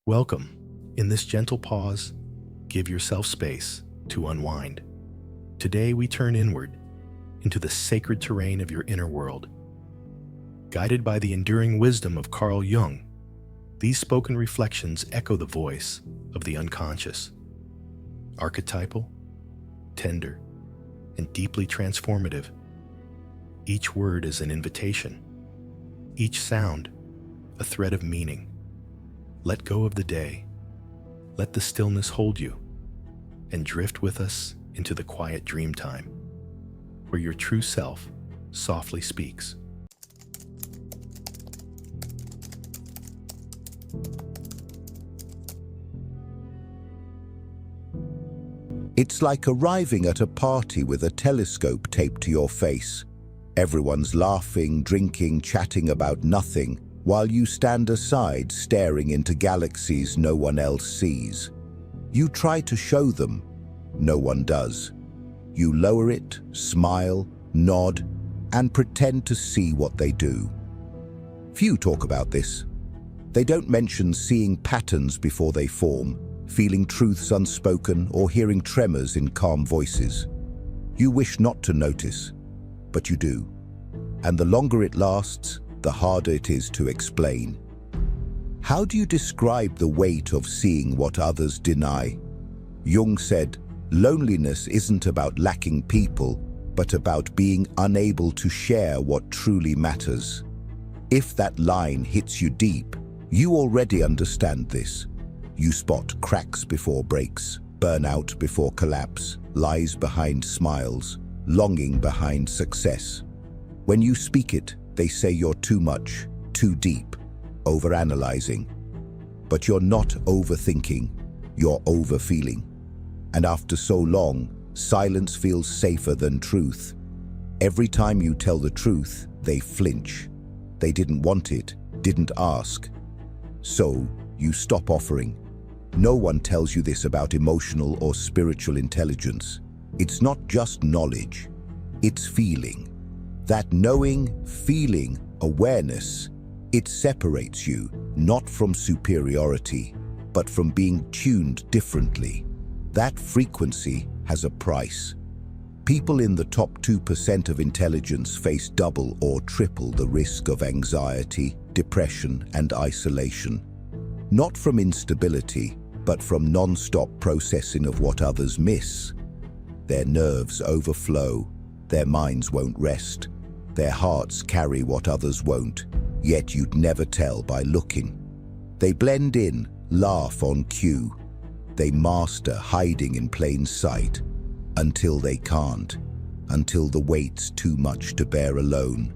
Welcome. In this gentle pause, give yourself space to unwind. Today we turn inward into the sacred terrain of your inner world. Guided by the enduring wisdom of Carl Jung, these spoken reflections echo the voice of the unconscious. Archetypal, tender, and deeply transformative. Each word is an invitation. Each sound, a thread of meaning. Let go of the day. Let the stillness hold you, and drift with us into the quiet dream time, where your true self softly speaks. It's like arriving at a party with a telescope taped to your face. Everyone's laughing, drinking, chatting about nothing, while you stand aside staring into galaxies no one else sees. You try to show them. No one does. You lower it, smile, nod, and pretend to see what they do. Few talk about this. They don't mention seeing patterns before they form, feeling truths unspoken, or hearing tremors in calm voices. You wish not to notice, but you do. And the longer it lasts, the harder it is to explain. How do you describe the weight of seeing what others deny? Jung said, loneliness isn't about lacking people, but about being unable to share what truly matters. If that line hits you deep, you already understand this. You spot cracks before breaks, burnout before collapse, lies behind smiles, longing behind success. When you speak it, they say you're too much, too deep, overanalyzing. But you're not overthinking, you're overfeeling. And after so long, silence feels safer than truth. Every time you tell the truth, they flinch. They didn't want it, didn't ask. So, you stop offering. No one tells you this about emotional or spiritual intelligence. It's not just knowledge, it's feeling. That knowing, feeling, awareness, it separates you, not from superiority, but from being tuned differently. That frequency has a price. People in the top 2% of intelligence face double or triple the risk of anxiety, depression, and isolation. Not from instability, but from non-stop processing of what others miss. Their nerves overflow, their minds won't rest. Their hearts carry what others won't, yet you'd never tell by looking. They blend in, laugh on cue. They master hiding in plain sight, until they can't, until the weight's too much to bear alone.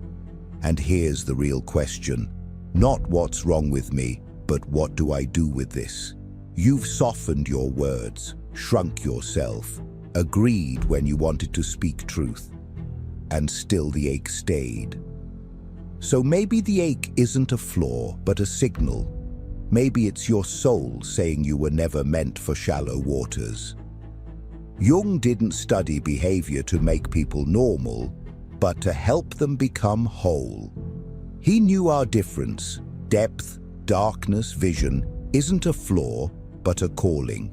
And here's the real question. Not what's wrong with me, but what do I do with this? You've softened your words, shrunk yourself, agreed when you wanted to speak truth. And still the ache stayed. So maybe the ache isn't a flaw, but a signal. Maybe it's your soul saying you were never meant for shallow waters. Jung didn't study behavior to make people normal, but to help them become whole. He knew our difference, depth, darkness, vision, isn't a flaw, but a calling.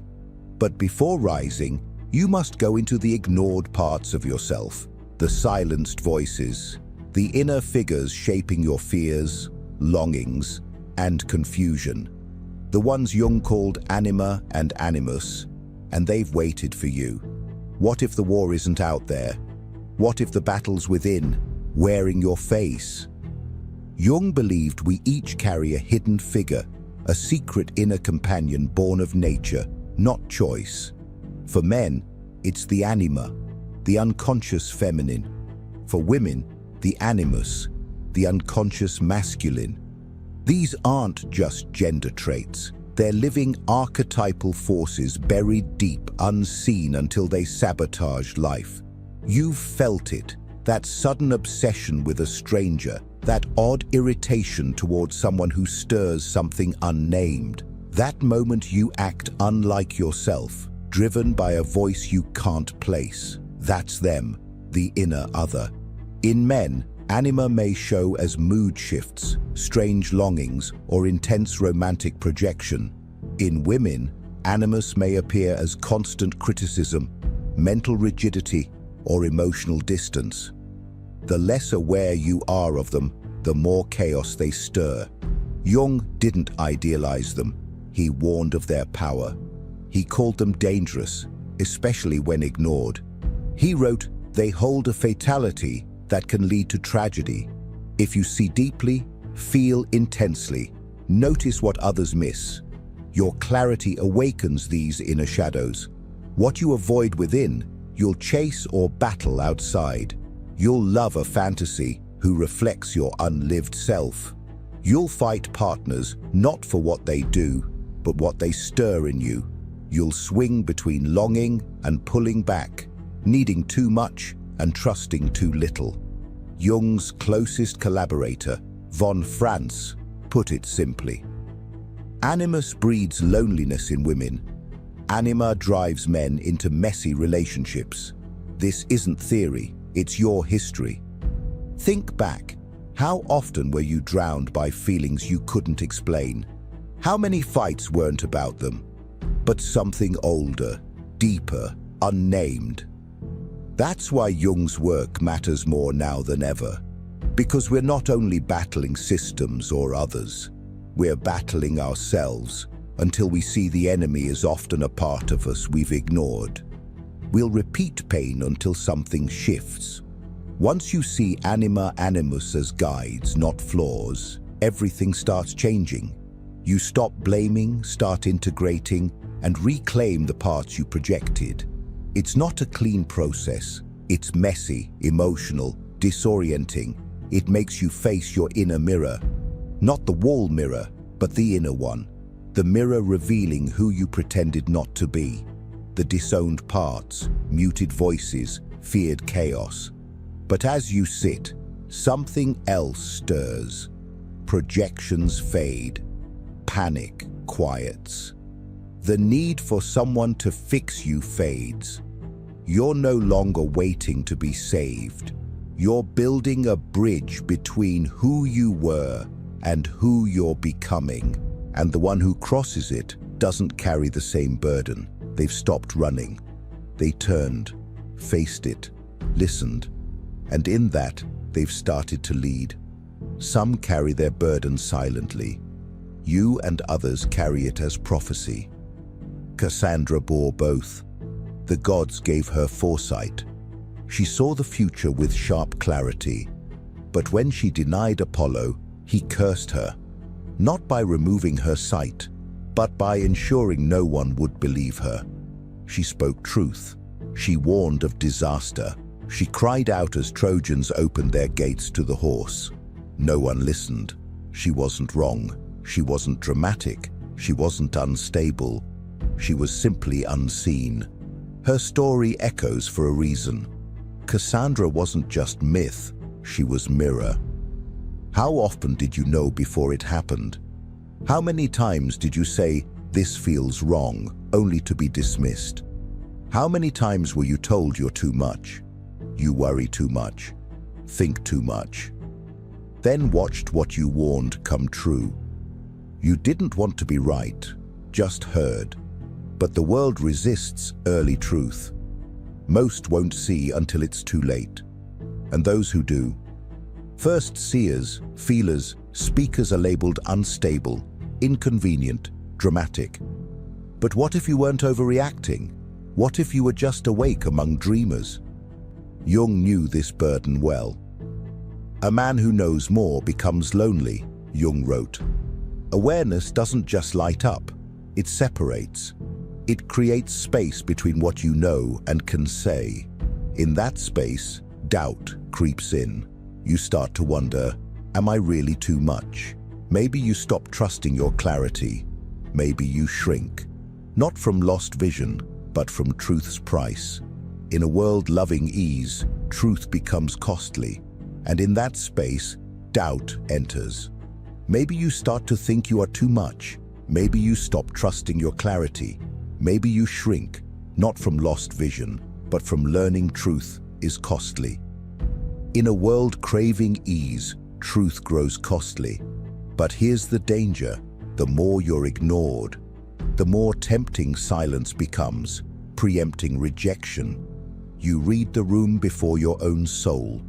But before rising, you must go into the ignored parts of yourself. The silenced voices, the inner figures shaping your fears, longings, and confusion. The ones Jung called anima and animus, and they've waited for you. What if the war isn't out there? What if the battle's within, wearing your face? Jung believed we each carry a hidden figure, a secret inner companion born of nature, not choice. For men, it's the anima, the unconscious feminine. For women, the animus, the unconscious masculine. These aren't just gender traits. They're living archetypal forces buried deep, unseen until they sabotage life. You've felt it, that sudden obsession with a stranger, that odd irritation towards someone who stirs something unnamed. That moment you act unlike yourself, driven by a voice you can't place. That's them, the inner other. In men, anima may show as mood shifts, strange longings, or intense romantic projection. In women, animus may appear as constant criticism, mental rigidity, or emotional distance. The less aware you are of them, the more chaos they stir. Jung didn't idealize them. He warned of their power. He called them dangerous, especially when ignored. He wrote, "They hold a fatality that can lead to tragedy. If you see deeply, feel intensely, notice what others miss. Your clarity awakens these inner shadows. What you avoid within, you'll chase or battle outside. You'll love a fantasy who reflects your unlived self. You'll fight partners not for what they do, but what they stir in you. You'll swing between longing and pulling back, needing too much and trusting too little." Jung's closest collaborator, von Franz, put it simply. Animus breeds loneliness in women. Anima drives men into messy relationships. This isn't theory, it's your history. Think back. How often were you drowned by feelings you couldn't explain? How many fights weren't about them, but something older, deeper, unnamed? That's why Jung's work matters more now than ever. Because we're not only battling systems or others, we're battling ourselves until we see the enemy is often a part of us we've ignored. We'll repeat pain until something shifts. Once you see anima animus as guides, not flaws, everything starts changing. You stop blaming, start integrating, and reclaim the parts you projected. It's not a clean process. It's messy, emotional, disorienting. It makes you face your inner mirror. Not the wall mirror, but the inner one. The mirror revealing who you pretended not to be. The disowned parts, muted voices, feared chaos. But as you sit, something else stirs. Projections fade. Panic quiets. The need for someone to fix you fades. You're no longer waiting to be saved. You're building a bridge between who you were and who you're becoming. And the one who crosses it doesn't carry the same burden. They've stopped running. They turned, faced it, listened. And in that, they've started to lead. Some carry their burden silently. You and others carry it as prophecy. Cassandra bore both. The gods gave her foresight. She saw the future with sharp clarity. But when she denied Apollo, he cursed her. Not by removing her sight, but by ensuring no one would believe her. She spoke truth. She warned of disaster. She cried out as Trojans opened their gates to the horse. No one listened. She wasn't wrong. She wasn't dramatic. She wasn't unstable. She was simply unseen. Her story echoes for a reason. Cassandra wasn't just myth, she was mirror. How often did you know before it happened? How many times did you say, "This feels wrong," only to be dismissed? How many times were you told you're too much? You worry too much, think too much. Then watched what you warned come true. You didn't want to be right, just heard. But the world resists early truth. Most won't see until it's too late. And those who do, first seers, feelers, speakers are labeled unstable, inconvenient, dramatic. But what if you weren't overreacting? What if you were just awake among dreamers? Jung knew this burden well. A man who knows more becomes lonely, Jung wrote. Awareness doesn't just light up, it separates. It creates space between what you know and can say. In that space, doubt creeps in. You start to wonder, am I really too much? Maybe you stop trusting your clarity. Maybe you shrink. Not from lost vision, but from truth's price. In a world loving ease, truth becomes costly. And in that space, doubt enters. Maybe you start to think you are too much. Maybe you stop trusting your clarity. Maybe you shrink, not from lost vision, but from learning truth is costly. In a world craving ease, truth grows costly. But here's the danger: the more you're ignored, the more tempting silence becomes, preempting rejection. You read the room before your own soul.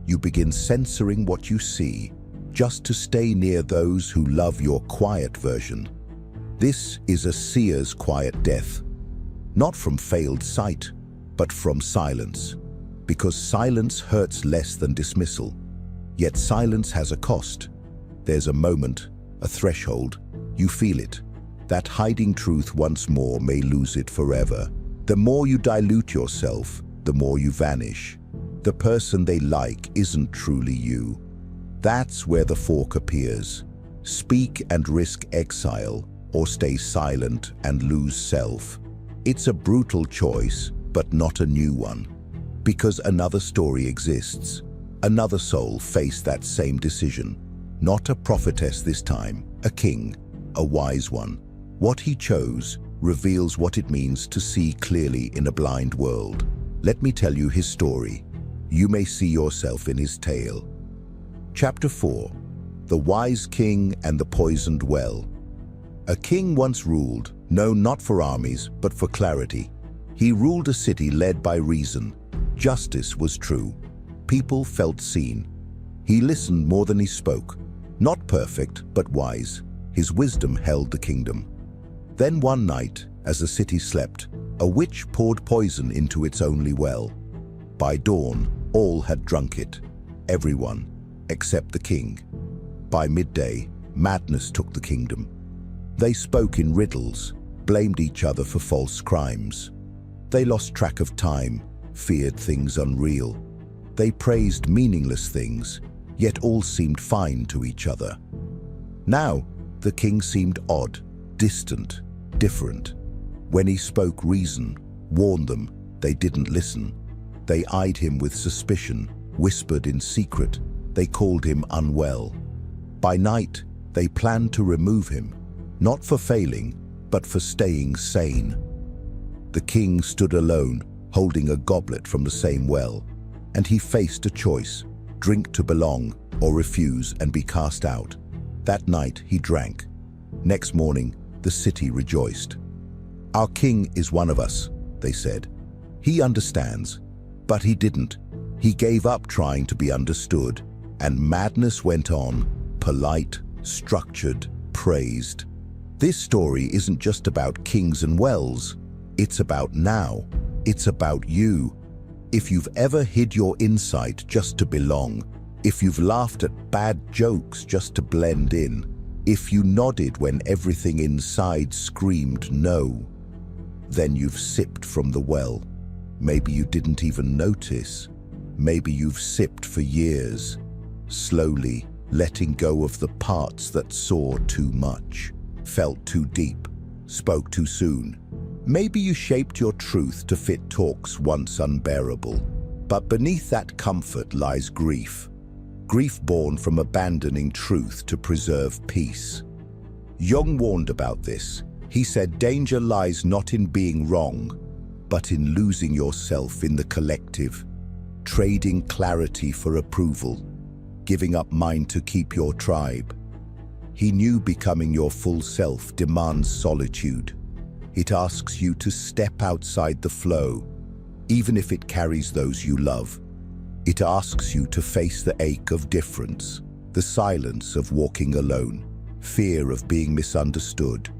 You begin censoring what you see, just to stay near those who love your quiet version. This is a seer's quiet death, not from failed sight, but from silence, because silence hurts less than dismissal. Yet silence has a cost. There's a moment, a threshold. You feel it. That hiding truth once more may lose it forever. The more you dilute yourself, the more you vanish. The person they like isn't truly you. That's where the fork appears. Speak and risk exile, or stay silent and lose self. It's a brutal choice, but not a new one. Because another story exists. Another soul faced that same decision. Not a prophetess this time, a king, a wise one. What he chose reveals what it means to see clearly in a blind world. Let me tell you his story. You may see yourself in his tale. Chapter 4. The Wise King and the Poisoned Well. A king once ruled, no, not for armies, but for clarity. He ruled a city led by reason. Justice was true. People felt seen. He listened more than he spoke. Not perfect, but wise. His wisdom held the kingdom. Then one night, as the city slept, a witch poured poison into its only well. By dawn, all had drunk it. Everyone, except the king. By midday, madness took the kingdom. They spoke in riddles, blamed each other for false crimes. They lost track of time, feared things unreal. They praised meaningless things, yet all seemed fine to each other. Now, the king seemed odd, distant, different. When he spoke reason, warned them, they didn't listen. They eyed him with suspicion, whispered in secret. They called him unwell. By night, they planned to remove him, not for failing, but for staying sane. The king stood alone, holding a goblet from the same well, and he faced a choice: drink to belong or refuse and be cast out. That night he drank. Next morning, the city rejoiced. "Our king is one of us," they said. "He understands." But he didn't. He gave up trying to be understood, and madness went on, polite, structured, praised. This story isn't just about kings and wells. It's about now. It's about you. If you've ever hid your insight just to belong, if you've laughed at bad jokes just to blend in, if you nodded when everything inside screamed no, then you've sipped from the well. Maybe you didn't even notice. Maybe you've sipped for years, slowly letting go of the parts that saw too much, felt too deep, spoke too soon. Maybe you shaped your truth to fit talks once unbearable. But beneath that comfort lies grief. Grief born from abandoning truth to preserve peace. Jung warned about this. He said danger lies not in being wrong, but in losing yourself in the collective, trading clarity for approval, giving up mind to keep your tribe. He knew becoming your full self demands solitude. It asks you to step outside the flow, even if it carries those you love. It asks you to face the ache of difference, the silence of walking alone, fear of being misunderstood.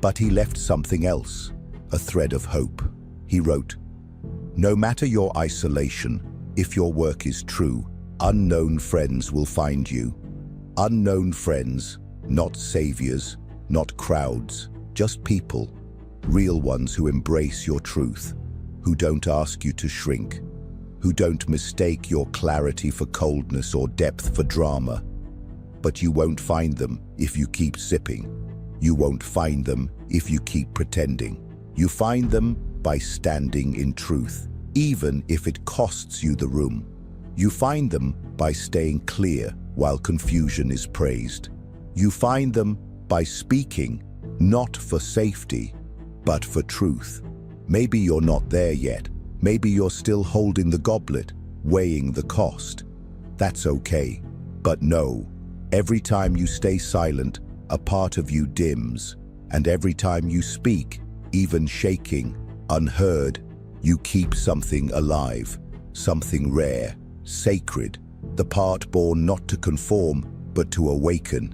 But he left something else, a thread of hope. He wrote, "No matter your isolation, if your work is true, unknown friends will find you." Unknown friends, not saviors, not crowds, just people, real ones who embrace your truth, who don't ask you to shrink, who don't mistake your clarity for coldness or depth for drama. But you won't find them if you keep sipping. You won't find them if you keep pretending. You find them by standing in truth, even if it costs you the room. You find them by staying clear while confusion is praised. You find them by speaking, not for safety, but for truth. Maybe you're not there yet. Maybe you're still holding the goblet, weighing the cost. That's okay. But know, every time you stay silent, a part of you dims. And every time you speak, even shaking, unheard, you keep something alive, something rare, sacred, the part born not to conform, but to awaken.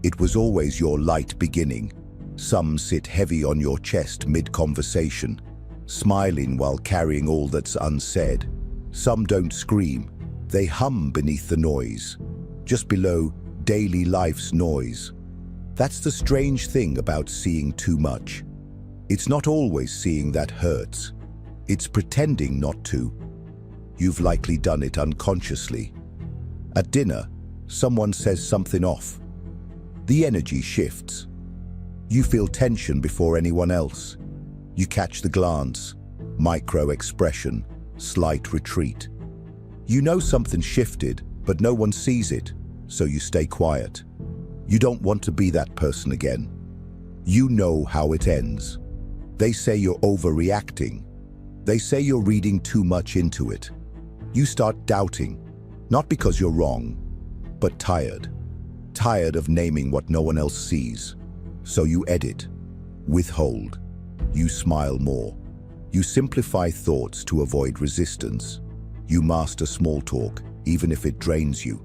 It was always your light beginning. Some sit heavy on your chest mid-conversation, smiling while carrying all that's unsaid. Some don't scream, they hum beneath the noise, just below daily life's noise. That's the strange thing about seeing too much. It's not always seeing that hurts. It's pretending not to. You've likely done it unconsciously. At dinner, someone says something off. The energy shifts. You feel tension before anyone else. You catch the glance, micro-expression, slight retreat. You know something shifted, but no one sees it, so you stay quiet. You don't want to be that person again. You know how it ends. They say you're overreacting. They say you're reading too much into it. You start doubting, not because you're wrong, but tired. Tired of naming what no one else sees. So you edit, withhold. You smile more. You simplify thoughts to avoid resistance. You master small talk, even if it drains you.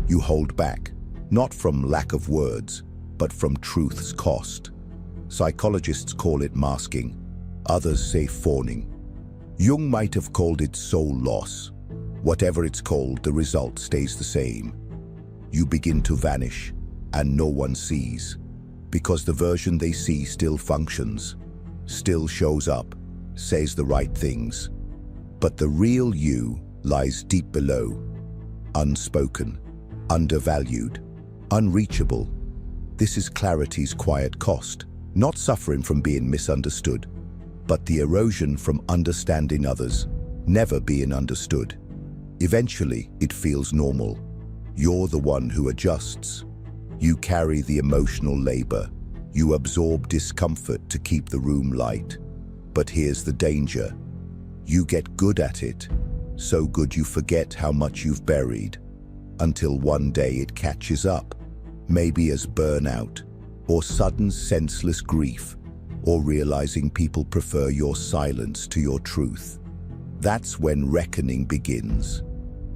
You hold back, not from lack of words, but from truth's cost. Psychologists call it masking. Others say fawning. Jung might have called it soul loss. Whatever it's called, the result stays the same. You begin to vanish, and no one sees, because the version they see still functions, still shows up, says the right things. But the real you lies deep below, unspoken, undervalued, unreachable. This is clarity's quiet cost, not suffering from being misunderstood, but the erosion from understanding others, never being understood. Eventually, it feels normal. You're the one who adjusts. You carry the emotional labor. You absorb discomfort to keep the room light. But here's the danger. You get good at it, so good you forget how much you've buried, until one day it catches up, maybe as burnout, or sudden senseless grief, or realizing people prefer your silence to your truth. That's when reckoning begins.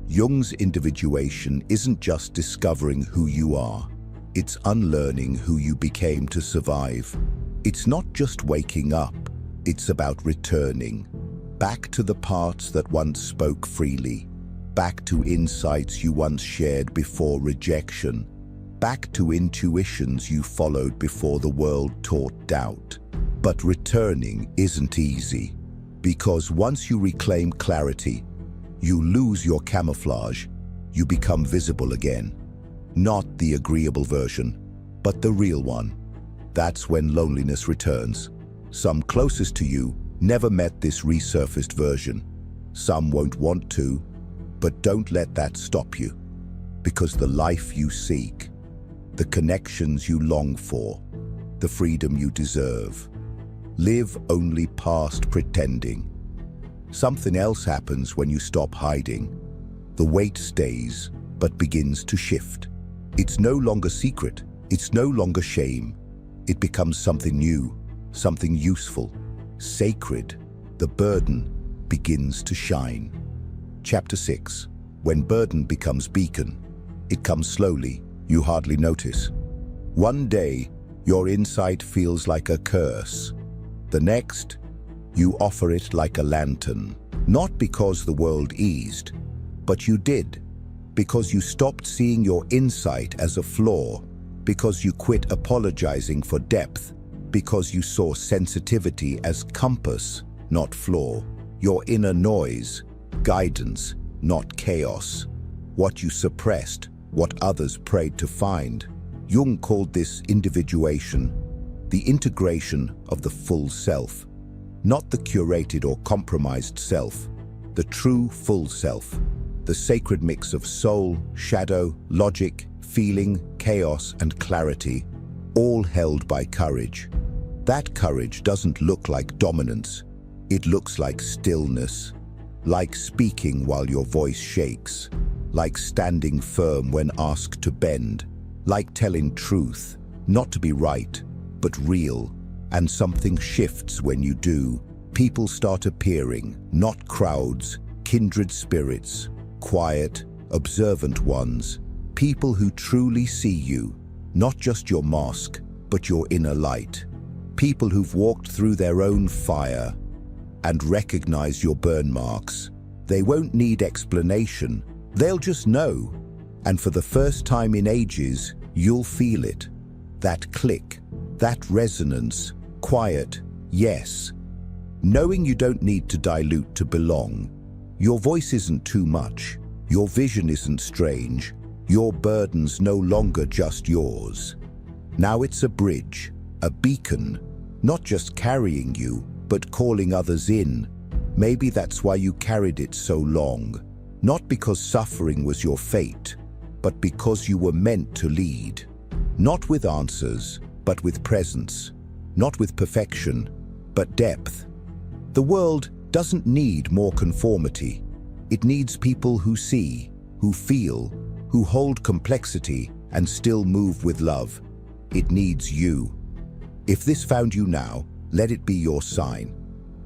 Jung's individuation isn't just discovering who you are. It's unlearning who you became to survive. It's not just waking up. It's about returning. Back to the parts that once spoke freely. Back to insights you once shared before rejection. Back to intuitions you followed before the world taught doubt. But returning isn't easy, because once you reclaim clarity, you lose your camouflage, you become visible again. Not the agreeable version, but the real one. That's when loneliness returns. Some closest to you never met this resurfaced version. Some won't want to, but don't let that stop you. Because the life you seek, the connections you long for, the freedom you deserve, live only past pretending. Something else happens when you stop hiding. The weight stays, but begins to shift. It's no longer secret. It's no longer shame. It becomes something new, something useful, sacred. The burden begins to shine. Chapter 6. When burden becomes beacon. It comes slowly, you hardly notice. One day, your insight feels like a curse. The next, you offer it like a lantern. Not because the world eased, but you did. Because you stopped seeing your insight as a flaw. Because you quit apologizing for depth. Because you saw sensitivity as compass, not flaw. Your inner noise, guidance, not chaos. What you suppressed, what others prayed to find. Jung called this individuation, the integration of the full self. Not the curated or compromised self, the true full self. The sacred mix of soul, shadow, logic, feeling, chaos, and clarity, all held by courage. That courage doesn't look like dominance. It looks like stillness, like speaking while your voice shakes, like standing firm when asked to bend, like telling truth, not to be right, but real, And something shifts when you do. People start appearing, not crowds, kindred spirits, quiet, observant ones, people who truly see you, not just your mask, but your inner light. People who've walked through their own fire and recognize your burn marks. They won't need explanation, they'll just know. And for the first time in ages, you'll feel it. That click, that resonance, quiet, yes. Knowing you don't need to dilute to belong. Your voice isn't too much. Your vision isn't strange. Your burden's no longer just yours. Now it's a bridge, a beacon, not just carrying you, but calling others in. Maybe that's why you carried it so long. Not because suffering was your fate, but because you were meant to lead. Not with answers, but with presence. Not with perfection, but depth. The world doesn't need more conformity. It needs people who see, who feel, who hold complexity and still move with love. It needs you. If this found you now, let it be your sign.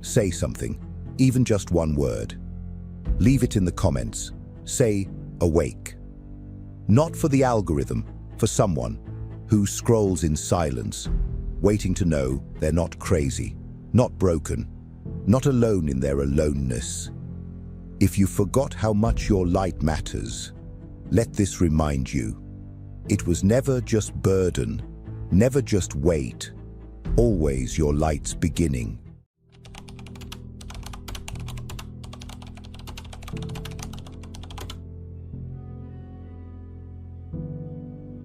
Say something, even just one word. Leave it in the comments. Say, awake. Not for the algorithm, for someone who scrolls in silence, waiting to know they're not crazy, not broken, not alone in their aloneness. If you forgot how much your light matters, let this remind you. It was never just burden, never just weight, always your light's beginning.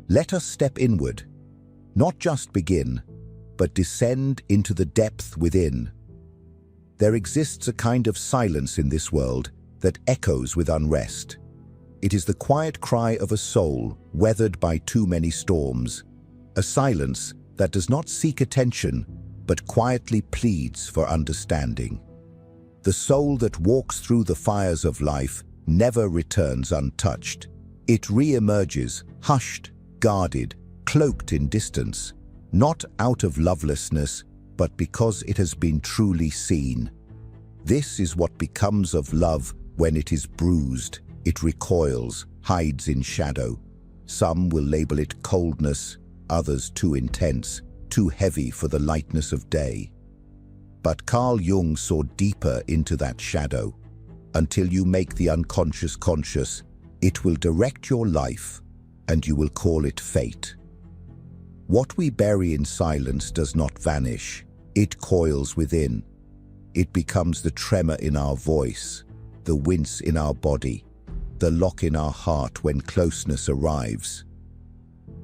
Let us step inward, not just begin, but descend into the depth within. There exists a kind of silence in this world that echoes with unrest. It is the quiet cry of a soul weathered by too many storms, a silence that does not seek attention, but quietly pleads for understanding. The soul that walks through the fires of life never returns untouched. It re-emerges, hushed, guarded, cloaked in distance, not out of lovelessness, but because it has been truly seen. This is what becomes of love when it is bruised. It recoils, hides in shadow. Some will label it coldness, others too intense, too heavy for the lightness of day. But Carl Jung saw deeper into that shadow. Until you make the unconscious conscious, it will direct your life, and you will call it fate. What we bury in silence does not vanish. It coils within. It becomes the tremor in our voice, the wince in our body, the lock in our heart when closeness arrives.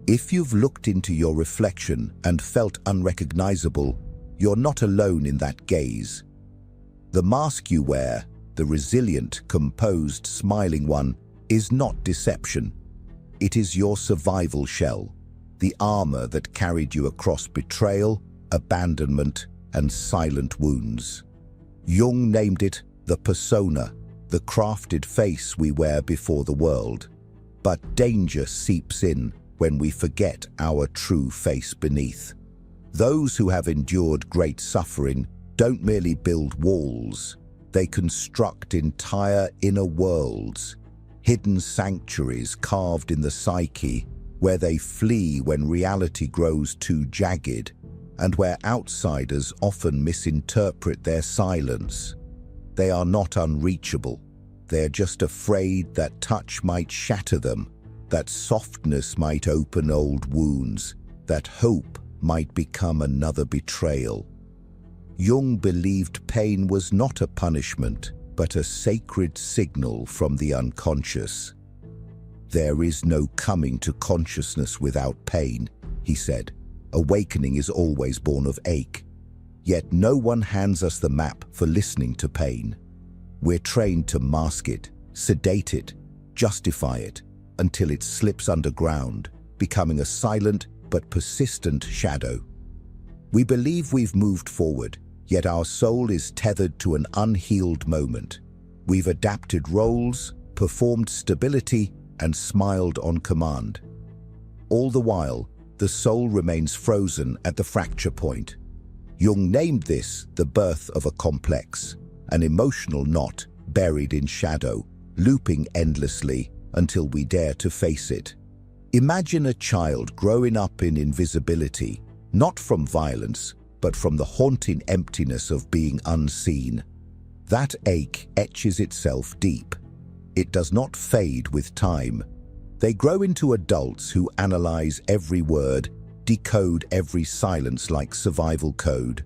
If you've looked into your reflection and felt unrecognizable, you're not alone in that gaze. The mask you wear, the resilient, composed, smiling one, is not deception. It is your survival shell, the armor that carried you across betrayal, abandonment, and silent wounds. Jung named it the persona, the crafted face we wear before the world. But danger seeps in when we forget our true face beneath. Those who have endured great suffering don't merely build walls, they construct entire inner worlds, hidden sanctuaries carved in the psyche, where they flee when reality grows too jagged, and where outsiders often misinterpret their silence. They are not unreachable. They are just afraid that touch might shatter them, that softness might open old wounds, that hope might become another betrayal. Jung believed pain was not a punishment, but a sacred signal from the unconscious. There is no coming to consciousness without pain, he said. Awakening is always born of ache. Yet no one hands us the map for listening to pain. We're trained to mask it, sedate it, justify it, until it slips underground, becoming a silent but persistent shadow. We believe we've moved forward, yet our soul is tethered to an unhealed moment. We've adapted roles, performed stability, and smiled on command. All the while, the soul remains frozen at the fracture point. Jung named this the birth of a complex, an emotional knot buried in shadow, looping endlessly until we dare to face it. Imagine a child growing up in invisibility, not from violence, but from the haunting emptiness of being unseen. That ache etches itself deep. It does not fade with time. They grow into adults who analyze every word, decode every silence like survival code.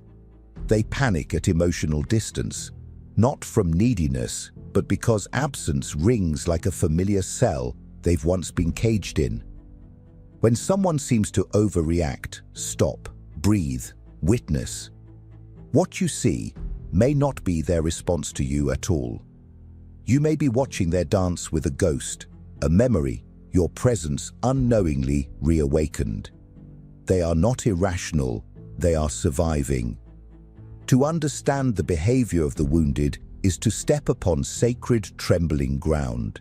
They panic at emotional distance, not from neediness, but because absence rings like a familiar cell they've once been caged in. When someone seems to overreact, stop, breathe, witness. What you see may not be their response to you at all. You may be watching their dance with a ghost, a memory, your presence unknowingly reawakened. They are not irrational, they are surviving. To understand the behavior of the wounded is to step upon sacred, trembling ground.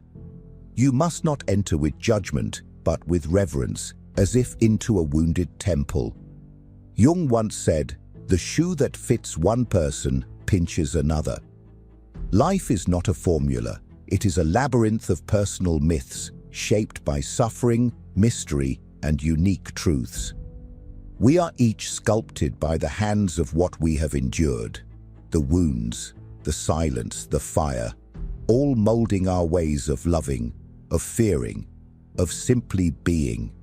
You must not enter with judgment, but with reverence, as if into a wounded temple. Jung once said, "The shoe that fits one person pinches another." Life is not a formula. It is a labyrinth of personal myths, shaped by suffering, mystery, and unique truths. We are each sculpted by the hands of what we have endured. The wounds, the silence, the fire, all molding our ways of loving, of fearing, of simply being.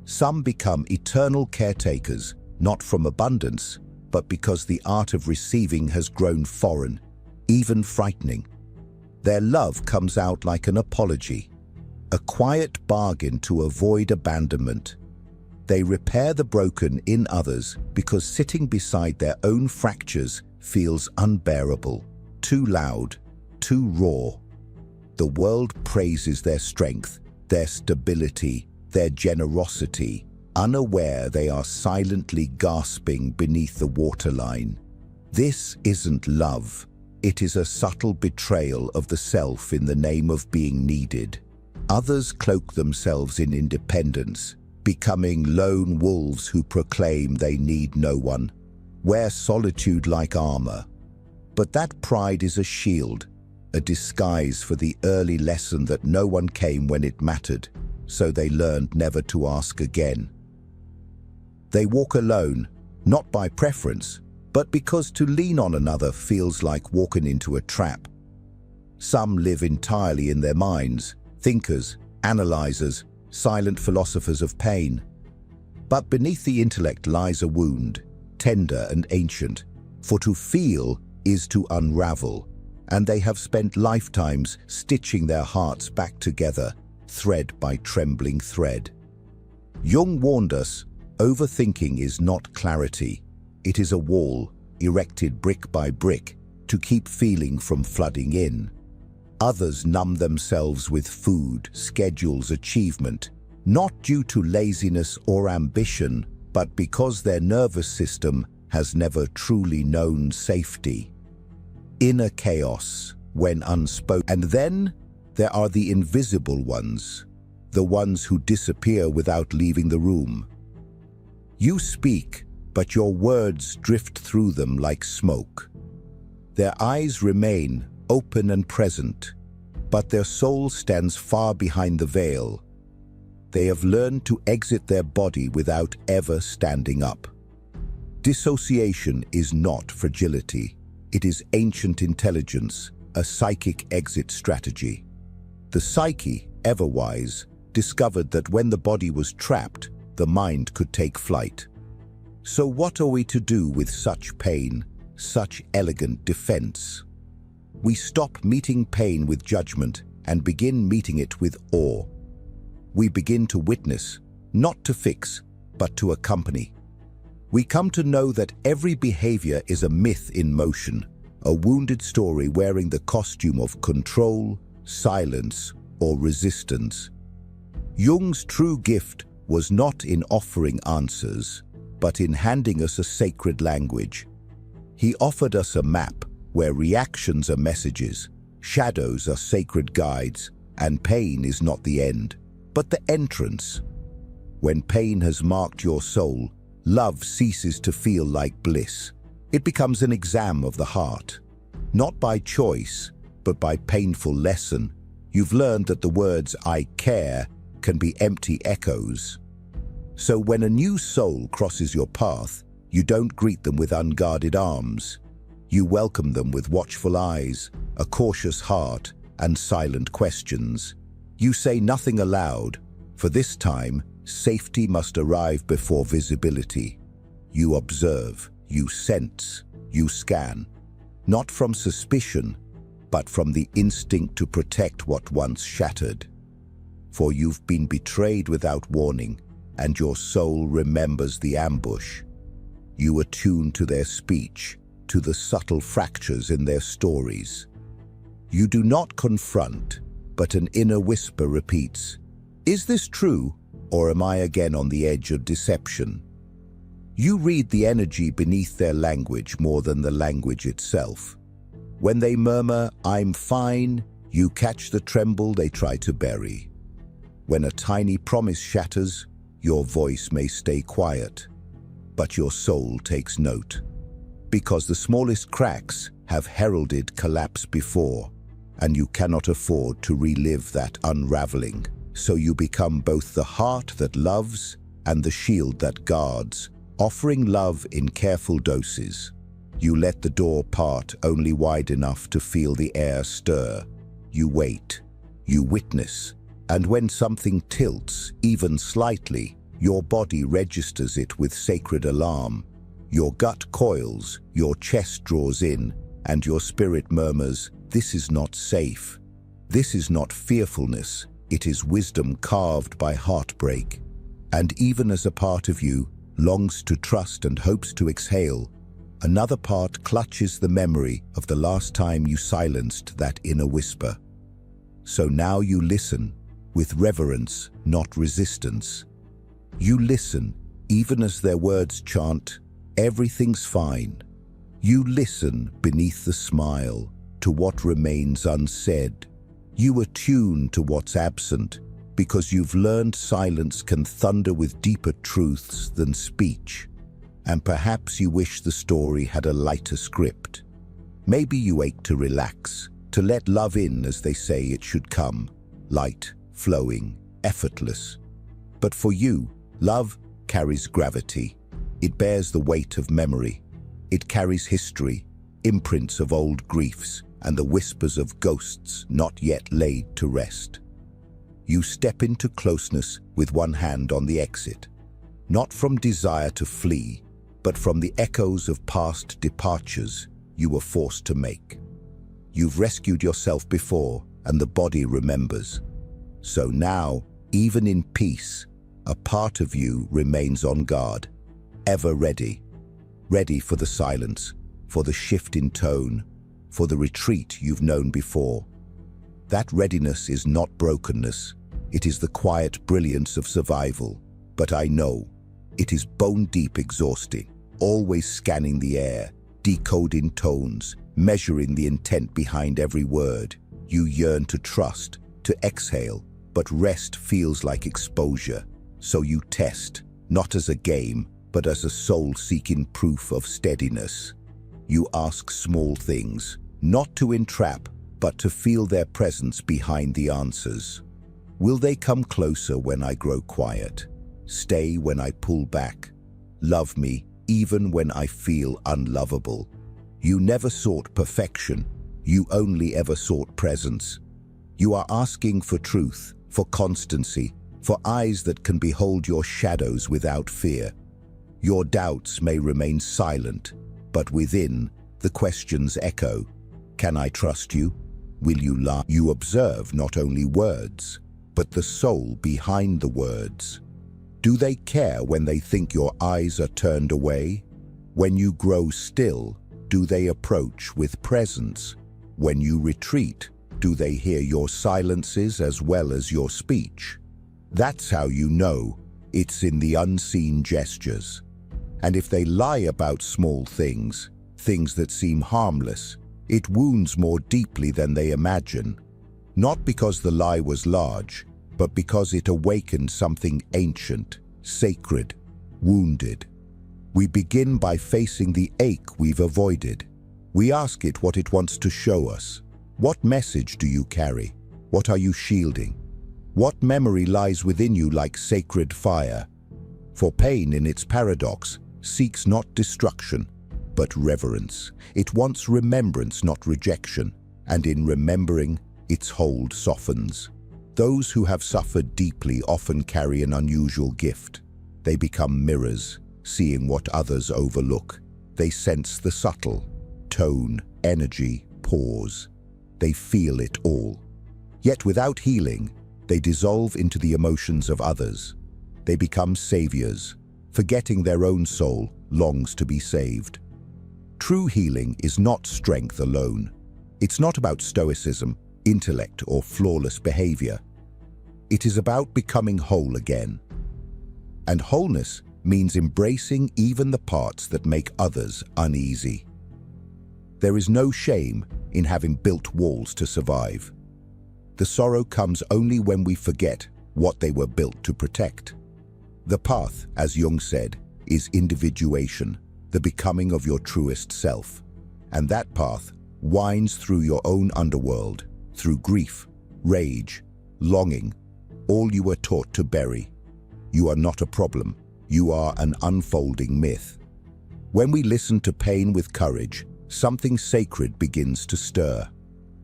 Some become eternal caretakers, not from abundance, but because the art of receiving has grown foreign, even frightening. Their love comes out like an apology, a quiet bargain to avoid abandonment. They repair the broken in others because sitting beside their own fractures feels unbearable, too loud, too raw. The world praises their strength, their stability, their generosity, unaware they are silently gasping beneath the waterline. This isn't love. It is a subtle betrayal of the self in the name of being needed. Others cloak themselves in independence, becoming lone wolves who proclaim they need no one, wear solitude like armor. But that pride is a shield, a disguise for the early lesson that no one came when it mattered, so they learned never to ask again. They walk alone, not by preference, but because to lean on another feels like walking into a trap. Some live entirely in their minds, thinkers, analyzers, silent philosophers of pain. But beneath the intellect lies a wound, tender and ancient, for to feel is to unravel, and they have spent lifetimes stitching their hearts back together, thread by trembling thread. Jung warned us, overthinking is not clarity. It is a wall, erected brick by brick, to keep feeling from flooding in. Others numb themselves with food, schedules, achievement, not due to laziness or ambition, but because their nervous system has never truly known safety. Inner chaos, when unspoken. And then there are the invisible ones, the ones who disappear without leaving the room. You speak, but your words drift through them like smoke. Their eyes remain open and present, but their soul stands far behind the veil. They have learned to exit their body without ever standing up. Dissociation is not fragility. It is ancient intelligence, a psychic exit strategy. The psyche, ever wise, discovered that when the body was trapped, the mind could take flight. So what are we to do with such pain, such elegant defense? We stop meeting pain with judgment and begin meeting it with awe. We begin to witness, not to fix, but to accompany. We come to know that every behavior is a myth in motion, a wounded story wearing the costume of control, silence, or resistance. Jung's true gift was not in offering answers, but in handing us a sacred language. He offered us a map where reactions are messages, shadows are sacred guides, and pain is not the end, but the entrance. When pain has marked your soul, love ceases to feel like bliss. It becomes an exam of the heart. Not by choice, but by painful lesson. You've learned that the words "I care" can be empty echoes. So when a new soul crosses your path, you don't greet them with unguarded arms. You welcome them with watchful eyes, a cautious heart, and silent questions. You say nothing aloud, for this time, safety must arrive before visibility. You observe, you sense, you scan, not from suspicion, but from the instinct to protect what once shattered. For you've been betrayed without warning, and your soul remembers the ambush. You attune to their speech, to the subtle fractures in their stories. You do not confront, but an inner whisper repeats, "Is this true, or am I again on the edge of deception?" You read the energy beneath their language more than the language itself. When they murmur, "I'm fine," you catch the tremble they try to bury. When a tiny promise shatters, your voice may stay quiet, but your soul takes note. Because the smallest cracks have heralded collapse before, and you cannot afford to relive that unraveling. So you become both the heart that loves and the shield that guards, offering love in careful doses. You let the door part only wide enough to feel the air stir. You wait, you witness, and when something tilts, even slightly, your body registers it with sacred alarm. Your gut coils, your chest draws in, and your spirit murmurs, "This is not safe." This is not fearfulness, it is wisdom carved by heartbreak. And even as a part of you longs to trust and hopes to exhale, another part clutches the memory of the last time you silenced that inner whisper. So now you listen, with reverence, not resistance. You listen, even as their words chant, "Everything's fine." You listen beneath the smile, to what remains unsaid. You attune to what's absent, because you've learned silence can thunder with deeper truths than speech. And perhaps you wish the story had a lighter script. Maybe you ache to relax, to let love in as they say it should come, light, flowing, effortless. But for you, love carries gravity. It bears the weight of memory. It carries history, imprints of old griefs, and the whispers of ghosts not yet laid to rest. You step into closeness with one hand on the exit, not from desire to flee, but from the echoes of past departures you were forced to make. You've rescued yourself before, and the body remembers. So now, even in peace, a part of you remains on guard, ever ready. Ready for the silence, for the shift in tone, for the retreat you've known before. That readiness is not brokenness, it is the quiet brilliance of survival. But I know, it is bone-deep exhausting, always scanning the air, decoding tones, measuring the intent behind every word. You yearn to trust, to exhale, but rest feels like exposure. So you test, not as a game, but as a soul seeking proof of steadiness. You ask small things, not to entrap, but to feel their presence behind the answers. Will they come closer when I grow quiet? Stay when I pull back? Love me even when I feel unlovable? You never sought perfection, you only ever sought presence. You are asking for truth, for constancy, for eyes that can behold your shadows without fear. Your doubts may remain silent, but within, the questions echo. Can I trust you? Will you lie? You observe not only words, but the soul behind the words. Do they care when they think your eyes are turned away? When you grow still, do they approach with presence? When you retreat, do they hear your silences as well as your speech? That's how you know it's in the unseen gestures. And if they lie about small things, things that seem harmless, it wounds more deeply than they imagine. Not because the lie was large, but because it awakened something ancient, sacred, wounded. We begin by facing the ache we've avoided. We ask it what it wants to show us. What message do you carry? What are you shielding? What memory lies within you like sacred fire? For pain, in its paradox, seeks not destruction, but reverence. It wants remembrance, not rejection, and in remembering, its hold softens. Those who have suffered deeply often carry an unusual gift. They become mirrors, seeing what others overlook. They sense the subtle, tone, energy, pause. They feel it all. Yet without healing, they dissolve into the emotions of others. They become saviors, forgetting their own soul longs to be saved. True healing is not strength alone. It's not about stoicism, intellect, or flawless behavior. It is about becoming whole again. And wholeness means embracing even the parts that make others uneasy. There is no shame in having built walls to survive. The sorrow comes only when we forget what they were built to protect. The path, as Jung said, is individuation, the becoming of your truest self. And that path winds through your own underworld, through grief, rage, longing, all you were taught to bury. You are not a problem. You are an unfolding myth. When we listen to pain with courage, something sacred begins to stir.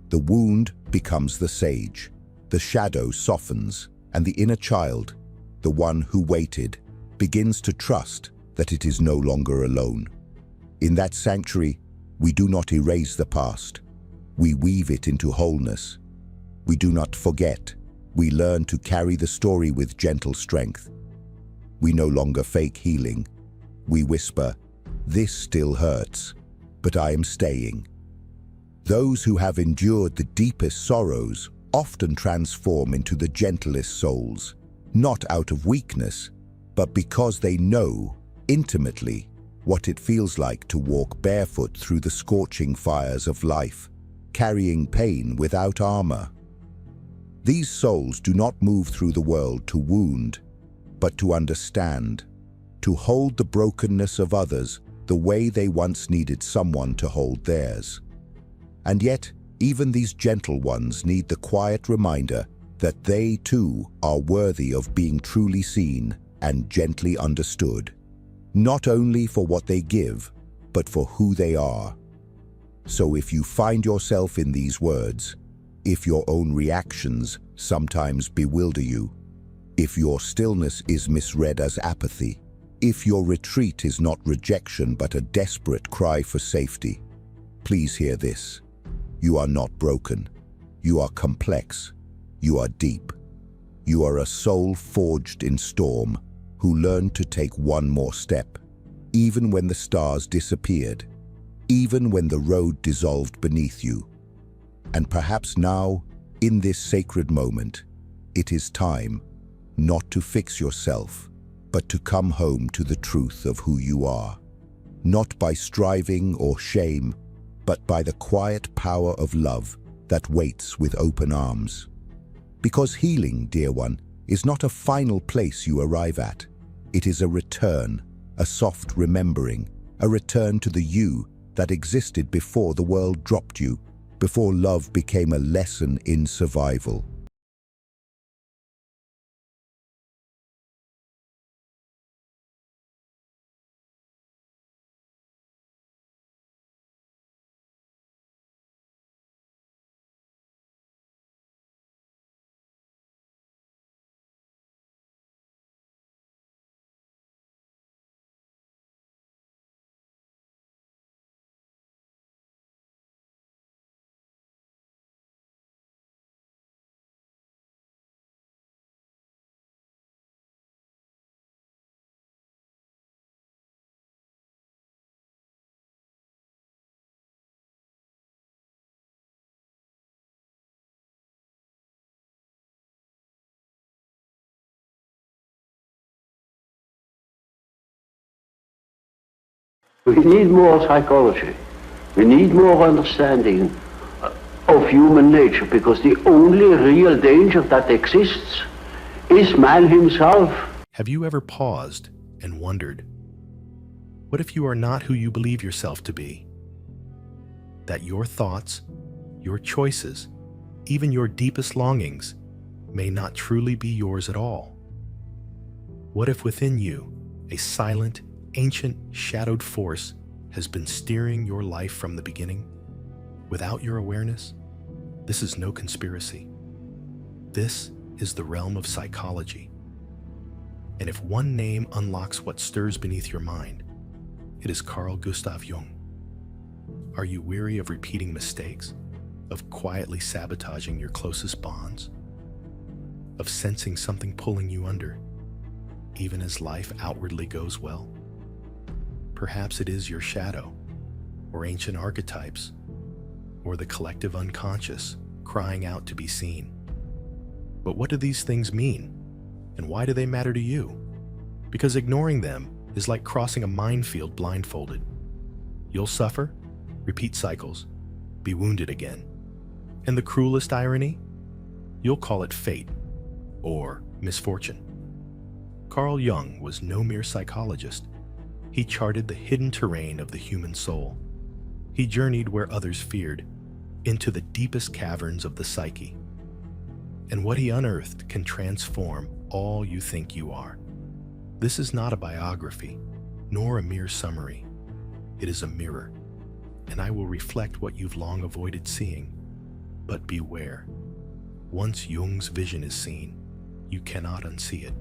The wound becomes the sage, the shadow softens, and the inner child, the one who waited, begins to trust that it is no longer alone. In that sanctuary, we do not erase the past. We weave it into wholeness. We do not forget. We learn to carry the story with gentle strength. We no longer fake healing. We whisper, "This still hurts, but I am staying." Those who have endured the deepest sorrows often transform into the gentlest souls, not out of weakness, but because they know, intimately, what it feels like to walk barefoot through the scorching fires of life, carrying pain without armor. These souls do not move through the world to wound, but to understand, to hold the brokenness of others the way they once needed someone to hold theirs. And yet, even these gentle ones need the quiet reminder that they too are worthy of being truly seen and gently understood, not only for what they give, but for who they are. So if you find yourself in these words, if your own reactions sometimes bewilder you, if your stillness is misread as apathy, if your retreat is not rejection but a desperate cry for safety, please hear this. You are not broken. You are complex. You are deep. You are a soul forged in storm who learned to take one more step, even when the stars disappeared, even when the road dissolved beneath you. And perhaps now, in this sacred moment, it is time not to fix yourself, but to come home to the truth of who you are, not by striving or shame, but by the quiet power of love that waits with open arms. Because healing, dear one, is not a final place you arrive at. It is a return, a soft remembering, a return to the you that existed before the world dropped you, before love became a lesson in survival. We need more psychology. We need more understanding of human nature, because the only real danger that exists is man himself. Have you ever paused and wondered, What if you are not who you believe yourself to be? That your thoughts, your choices, even your deepest longings may not truly be yours at all? What if within you, a silent, ancient, shadowed force has been steering your life from the beginning? Without your awareness, this is no conspiracy. This is the realm of psychology. And if one name unlocks what stirs beneath your mind, it is Carl Gustav Jung. Are you weary of repeating mistakes, of quietly sabotaging your closest bonds, of sensing something pulling you under, even as life outwardly goes well? Perhaps it is your shadow, or ancient archetypes, or the collective unconscious crying out to be seen. But what do these things mean, and why do they matter to you? Because ignoring them is like crossing a minefield blindfolded. You'll suffer, repeat cycles, be wounded again. And the cruelest irony? You'll call it fate or misfortune. Carl Jung was no mere psychologist. He charted the hidden terrain of the human soul. He journeyed where others feared, into the deepest caverns of the psyche. And what he unearthed can transform all you think you are. This is not a biography, nor a mere summary. It is a mirror, and I will reflect what you've long avoided seeing. But beware, once Jung's vision is seen, you cannot unsee it.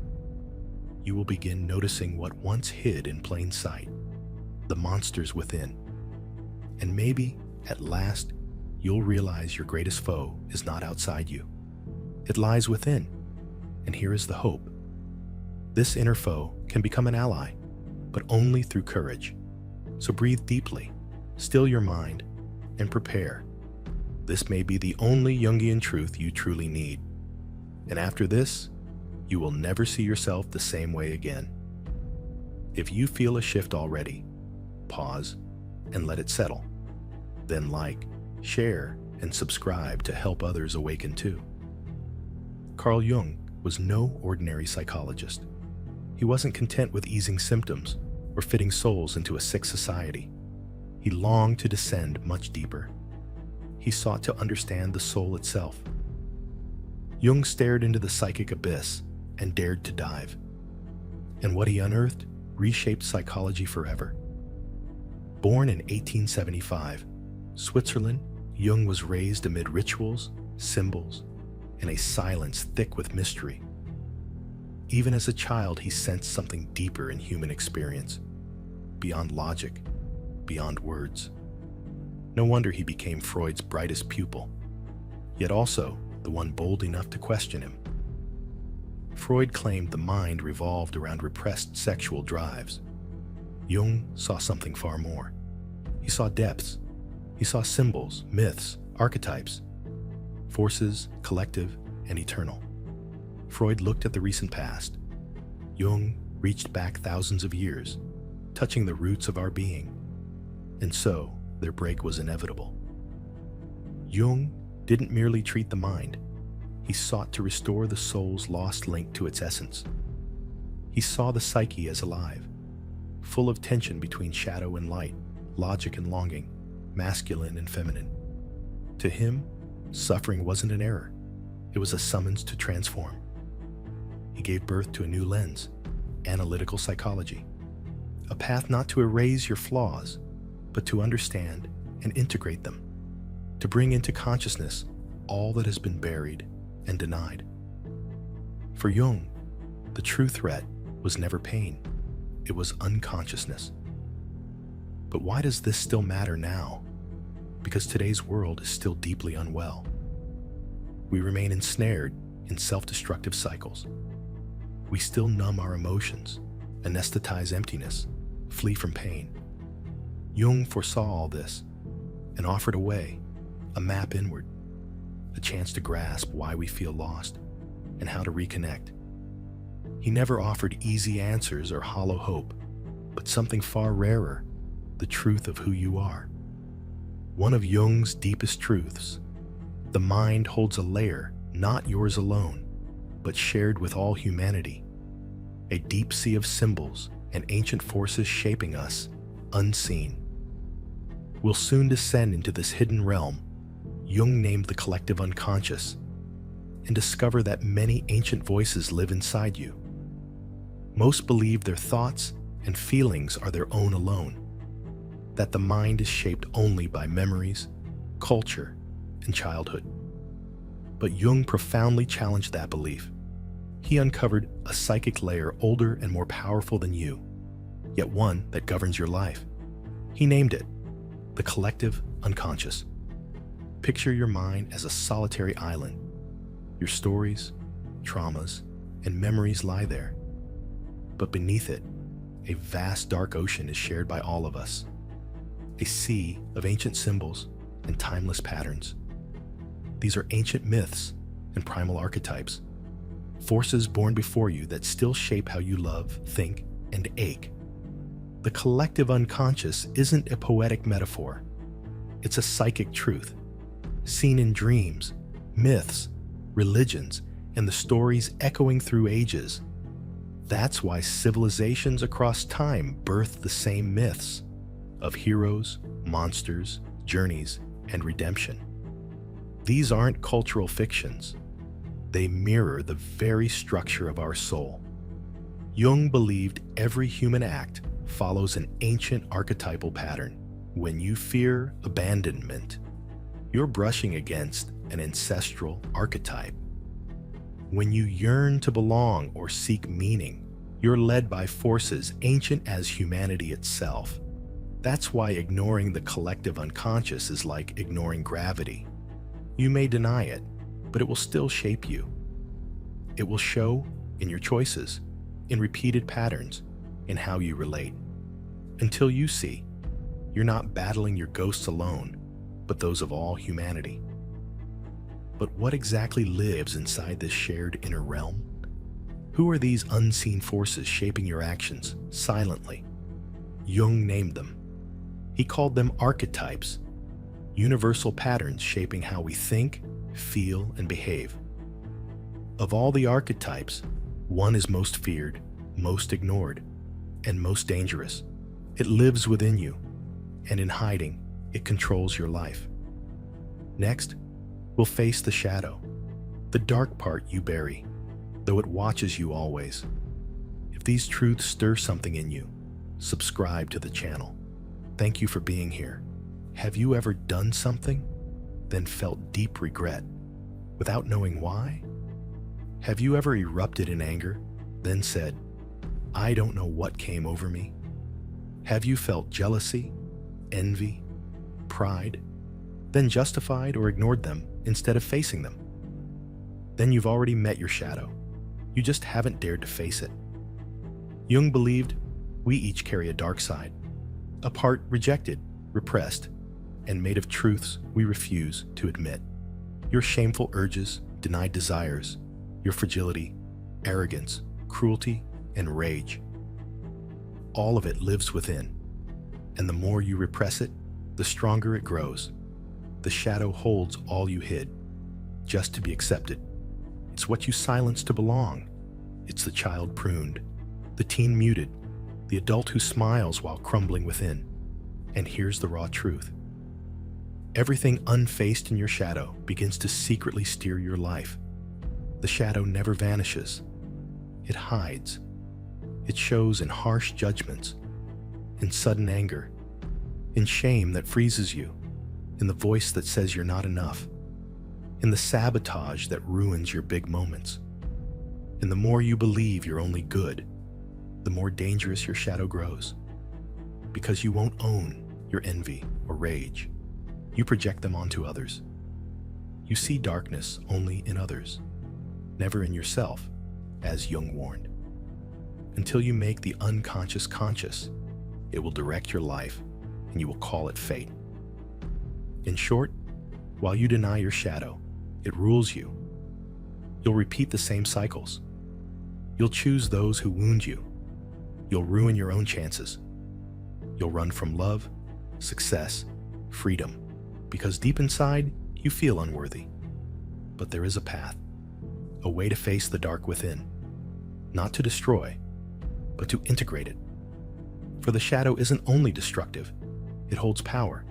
You will begin noticing what once hid in plain sight, the monsters within. And maybe, at last, you'll realize your greatest foe is not outside you. It lies within, and here is the hope. This inner foe can become an ally, but only through courage. So breathe deeply, still your mind, and prepare. This may be the only Jungian truth you truly need. And after this, you will never see yourself the same way again. If you feel a shift already, pause and let it settle. Then like, share, and subscribe to help others awaken too. Carl Jung was no ordinary psychologist. He wasn't content with easing symptoms or fitting souls into a sick society. He longed to descend much deeper. He sought to understand the soul itself. Jung stared into the psychic abyss and dared to dive. And what he unearthed reshaped psychology forever. Born in 1875, Switzerland, Jung was raised amid rituals, symbols, and a silence thick with mystery. Even as a child, he sensed something deeper in human experience, beyond logic, beyond words. No wonder he became Freud's brightest pupil, yet also the one bold enough to question him. Freud claimed the mind revolved around repressed sexual drives. Jung saw something far more. He saw depths. He saw symbols, myths, archetypes, forces, collective and eternal. Freud looked at the recent past. Jung reached back thousands of years, touching the roots of our being. And so, their break was inevitable. Jung didn't merely treat the mind. He sought to restore the soul's lost link to its essence. He saw the psyche as alive, full of tension between shadow and light, logic and longing, masculine and feminine. To him, suffering wasn't an error. It was a summons to transform. He gave birth to a new lens, analytical psychology, a path not to erase your flaws, but to understand and integrate them, to bring into consciousness all that has been buried and denied. For Jung, the true threat was never pain, it was unconsciousness. But why does this still matter now? Because today's world is still deeply unwell. We remain ensnared in self-destructive cycles. We still numb our emotions, anesthetize emptiness, flee from pain. Jung foresaw all this and offered a way, a map inward, a chance to grasp why we feel lost and how to reconnect. He never offered easy answers or hollow hope, but something far rarer, the truth of who you are. One of Jung's deepest truths: the mind holds a layer not yours alone, but shared with all humanity, a deep sea of symbols and ancient forces shaping us unseen. We'll soon descend into this hidden realm Jung named the collective unconscious, and discover that many ancient voices live inside you. Most believe their thoughts and feelings are their own alone, that the mind is shaped only by memories, culture, and childhood. But Jung profoundly challenged that belief. He uncovered a psychic layer older and more powerful than you, yet one that governs your life. He named it the collective unconscious. Picture your mind as a solitary island. Your stories, traumas, and memories lie there. But beneath it, a vast dark ocean is shared by all of us. A sea of ancient symbols and timeless patterns. These are ancient myths and primal archetypes, forces born before you that still shape how you love, think, and ache. The collective unconscious isn't a poetic metaphor. It's a psychic truth, seen in dreams, myths, religions, and the stories echoing through ages. That's why civilizations across time birth the same myths of heroes, monsters, journeys, and redemption. These aren't cultural fictions. They mirror the very structure of our soul. Jung believed every human act follows an ancient archetypal pattern. When you fear abandonment, you're brushing against an ancestral archetype. When you yearn to belong or seek meaning, you're led by forces ancient as humanity itself. That's why ignoring the collective unconscious is like ignoring gravity. You may deny it, but it will still shape you. It will show in your choices, in repeated patterns, in how you relate. Until you see, you're not battling your ghosts alone, but those of all humanity. But what exactly lives inside this shared inner realm? Who are these unseen forces shaping your actions silently? Jung named them. He called them archetypes, universal patterns shaping how we think, feel, and behave. Of all the archetypes, one is most feared, most ignored, and most dangerous. It lives within you, and in hiding, it controls your life. Next, we'll face the shadow, the dark part you bury, though it watches you always. If these truths stir something in you, subscribe to the channel. Thank you for being here. Have you ever done something, then felt deep regret, without knowing why? Have you ever erupted in anger, then said, "I don't know what came over me"? Have you felt jealousy, envy, pride, then justified or ignored them instead of facing them? Then you've already met your shadow. You just haven't dared to face it. Jung believed we each carry a dark side, a part rejected, repressed, and made of truths we refuse to admit. Your shameful urges, denied desires, your fragility, arrogance, cruelty, and rage. All of it lives within, and the more you repress it, the stronger it grows. The shadow holds all you hid, just to be accepted. It's what you silence to belong. It's the child pruned, the teen muted, the adult who smiles while crumbling within. And here's the raw truth. Everything unfaced in your shadow begins to secretly steer your life. The shadow never vanishes. It hides. It shows in harsh judgments, in sudden anger, in shame that freezes you, in the voice that says you're not enough, in the sabotage that ruins your big moments. And the more you believe you're only good, the more dangerous your shadow grows. Because you won't own your envy or rage. You project them onto others. You see darkness only in others, never in yourself, as Jung warned. Until you make the unconscious conscious, it will direct your life and you will call it fate. In short, while you deny your shadow, it rules you. You'll repeat the same cycles. You'll choose those who wound you. You'll ruin your own chances. You'll run from love, success, freedom, because deep inside, you feel unworthy. But there is a path, a way to face the dark within, not to destroy, but to integrate it. For the shadow isn't only destructive, it holds power.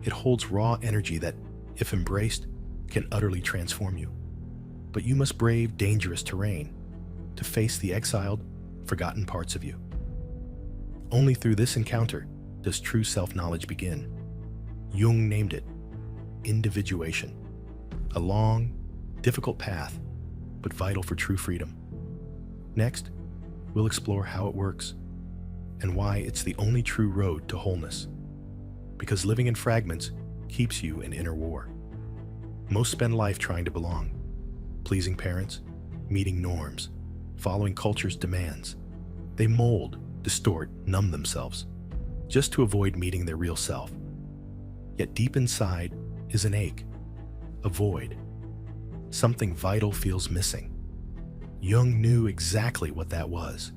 It holds raw energy that, if embraced, can utterly transform you. But you must brave dangerous terrain to face the exiled, forgotten parts of you. Only through this encounter does true self-knowledge begin. Jung named it individuation, a long, difficult path, but vital for true freedom. Next, we'll explore how it works and why it's the only true road to wholeness. Because living in fragments keeps you in inner war. Most spend life trying to belong, pleasing parents, meeting norms, following culture's demands. They mold, distort, numb themselves, just to avoid meeting their real self. Yet deep inside is an ache, a void. Something vital feels missing. Jung knew exactly what that was.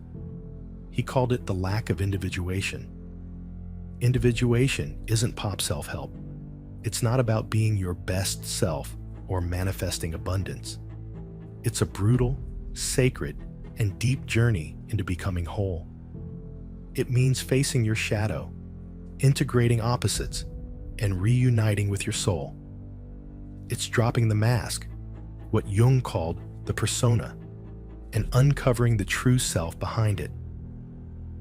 He called it the lack of individuation. Individuation isn't pop self-help. It's not about being your best self or manifesting abundance. It's a brutal, sacred, and deep journey into becoming whole. It means facing your shadow, integrating opposites, and reuniting with your soul. It's dropping the mask, what Jung called the persona, and uncovering the true self behind it.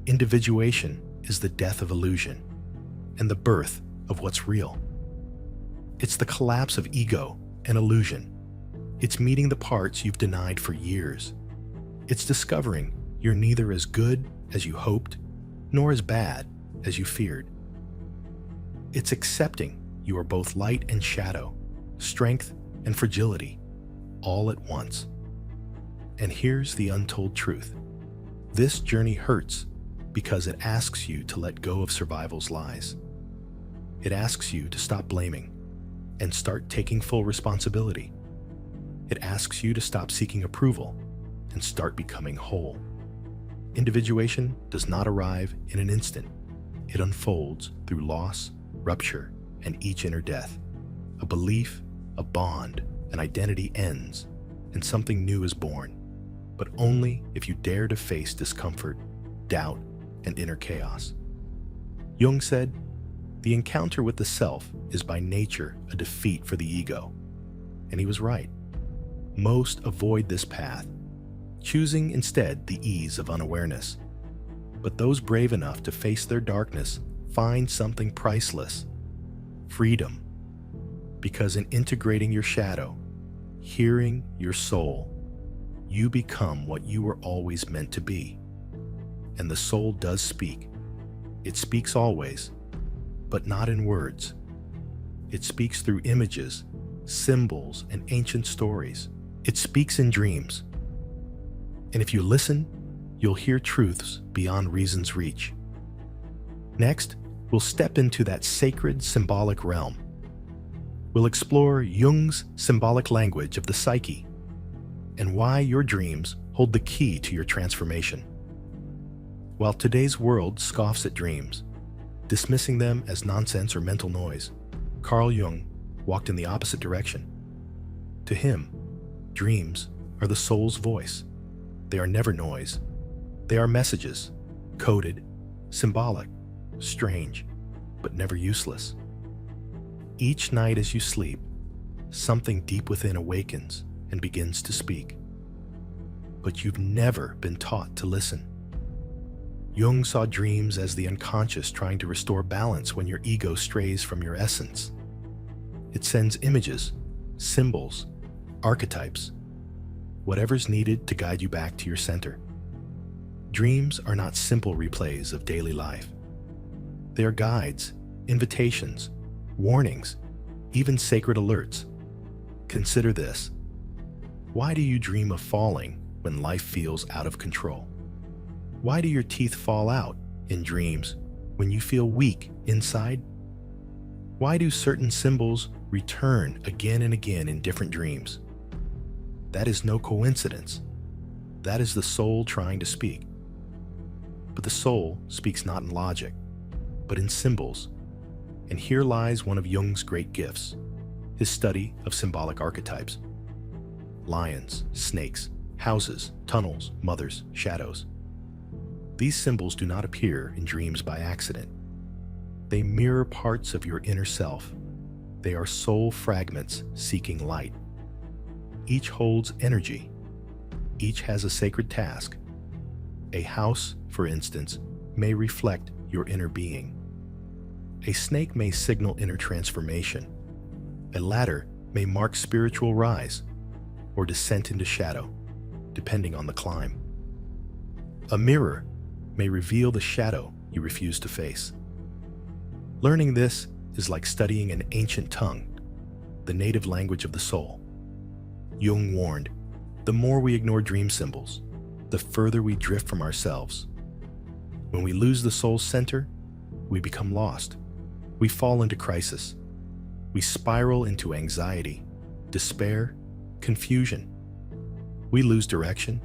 Individuation is the death of illusion and the birth of what's real. It's the collapse of ego and illusion. It's meeting the parts you've denied for years. It's discovering you're neither as good as you hoped, nor as bad as you feared. It's accepting you are both light and shadow, strength and fragility, all at once. And here's the untold truth. This journey hurts because it asks you to let go of survival's lies. It asks you to stop blaming and start taking full responsibility. It asks you to stop seeking approval and start becoming whole. Individuation does not arrive in an instant. It unfolds through loss, rupture, and each inner death. A belief, a bond, an identity ends, and something new is born. But only if you dare to face discomfort, doubt, and inner chaos. Jung said, the encounter with the self is by nature a defeat for the ego. And he was right. Most avoid this path, choosing instead the ease of unawareness. But those brave enough to face their darkness find something priceless: freedom. Because in integrating your shadow, hearing your soul, you become what you were always meant to be. And the soul does speak. It speaks always, but not in words. It speaks through images, symbols, and ancient stories. It speaks in dreams. And if you listen, you'll hear truths beyond reason's reach. Next, we'll step into that sacred symbolic realm. We'll explore Jung's symbolic language of the psyche and why your dreams hold the key to your transformation. While today's world scoffs at dreams, dismissing them as nonsense or mental noise, Carl Jung walked in the opposite direction. To him, dreams are the soul's voice. They are never noise. They are messages, coded, symbolic, strange, but never useless. Each night as you sleep, something deep within awakens and begins to speak. But you've never been taught to listen. Jung saw dreams as the unconscious trying to restore balance when your ego strays from your essence. It sends images, symbols, archetypes, whatever's needed to guide you back to your center. Dreams are not simple replays of daily life. They are guides, invitations, warnings, even sacred alerts. Consider this. Why do you dream of falling when life feels out of control? Why do your teeth fall out in dreams when you feel weak inside? Why do certain symbols return again and again in different dreams? That is no coincidence. That is the soul trying to speak. But the soul speaks not in logic, but in symbols. And here lies one of Jung's great gifts, his study of symbolic archetypes. Lions, snakes, houses, tunnels, mothers, shadows. These symbols do not appear in dreams by accident. They mirror parts of your inner self. They are soul fragments seeking light. Each holds energy. Each has a sacred task. A house, for instance, may reflect your inner being. A snake may signal inner transformation. A ladder may mark spiritual rise or descent into shadow, depending on the climb. A mirror may reveal the shadow you refuse to face. Learning this is like studying an ancient tongue, the native language of the soul. Jung warned, the more we ignore dream symbols, the further we drift from ourselves. When we lose the soul's center, we become lost. We fall into crisis. We spiral into anxiety, despair, confusion. We lose direction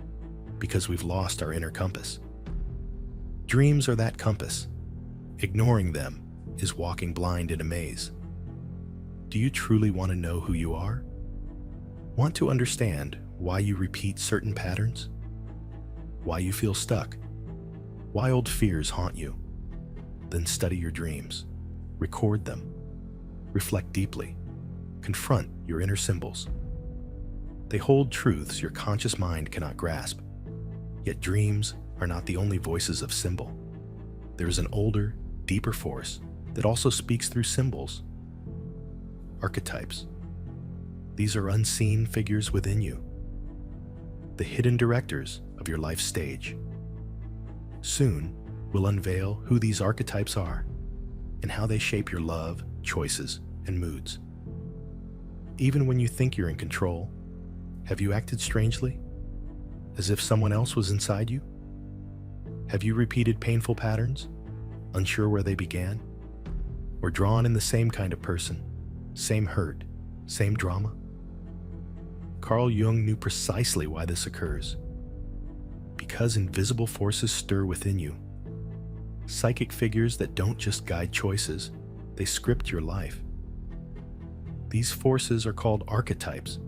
because we've lost our inner compass. Dreams are that compass. Ignoring them is walking blind in a maze. Do you truly want to know who you are? Want to understand why you repeat certain patterns? Why you feel stuck? Why old fears haunt you? Then study your dreams. Record them. Reflect deeply. Confront your inner symbols. They hold truths your conscious mind cannot grasp. Yet dreams are not the only voices of symbol. There is an older, deeper force that also speaks through symbols. Archetypes. These are unseen figures within you, the hidden directors of your life stage. Soon, we'll unveil who these archetypes are and how they shape your love, choices, and moods. Even when you think you're in control, have you acted strangely, as if someone else was inside you? Have you repeated painful patterns, unsure where they began? Or drawn in the same kind of person, same hurt, same drama? Carl Jung knew precisely why this occurs. Because invisible forces stir within you. Psychic figures that don't just guide choices, they script your life. These forces are called archetypes.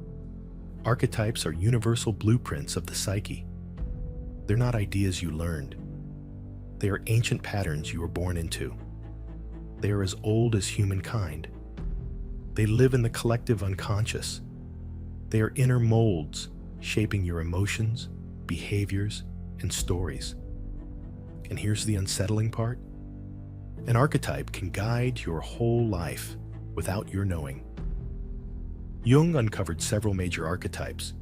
Archetypes are universal blueprints of the psyche. They're not ideas you learned. They are ancient patterns you were born into. They are as old as humankind. They live in the collective unconscious. They are inner molds shaping your emotions, behaviors, and stories. And here's the unsettling part. An archetype can guide your whole life without your knowing. Jung uncovered several major archetypes.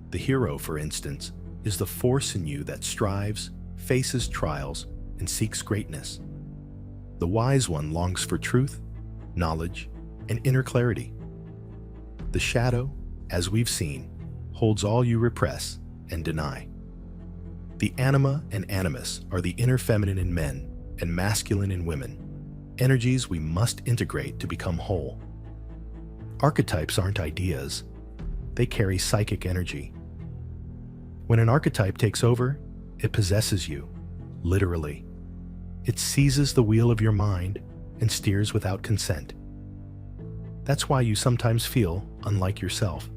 The hero, for instance, is the force in you that strives, faces trials, and seeks greatness. The wise one longs for truth, knowledge, and inner clarity. The shadow, as we've seen, holds all you repress and deny. The anima and animus are the inner feminine in men and masculine in women, energies we must integrate to become whole. Archetypes aren't ideas. They carry psychic energy. When an archetype takes over, it possesses you, literally. It seizes the wheel of your mind and steers without consent. That's why you sometimes feel unlike yourself.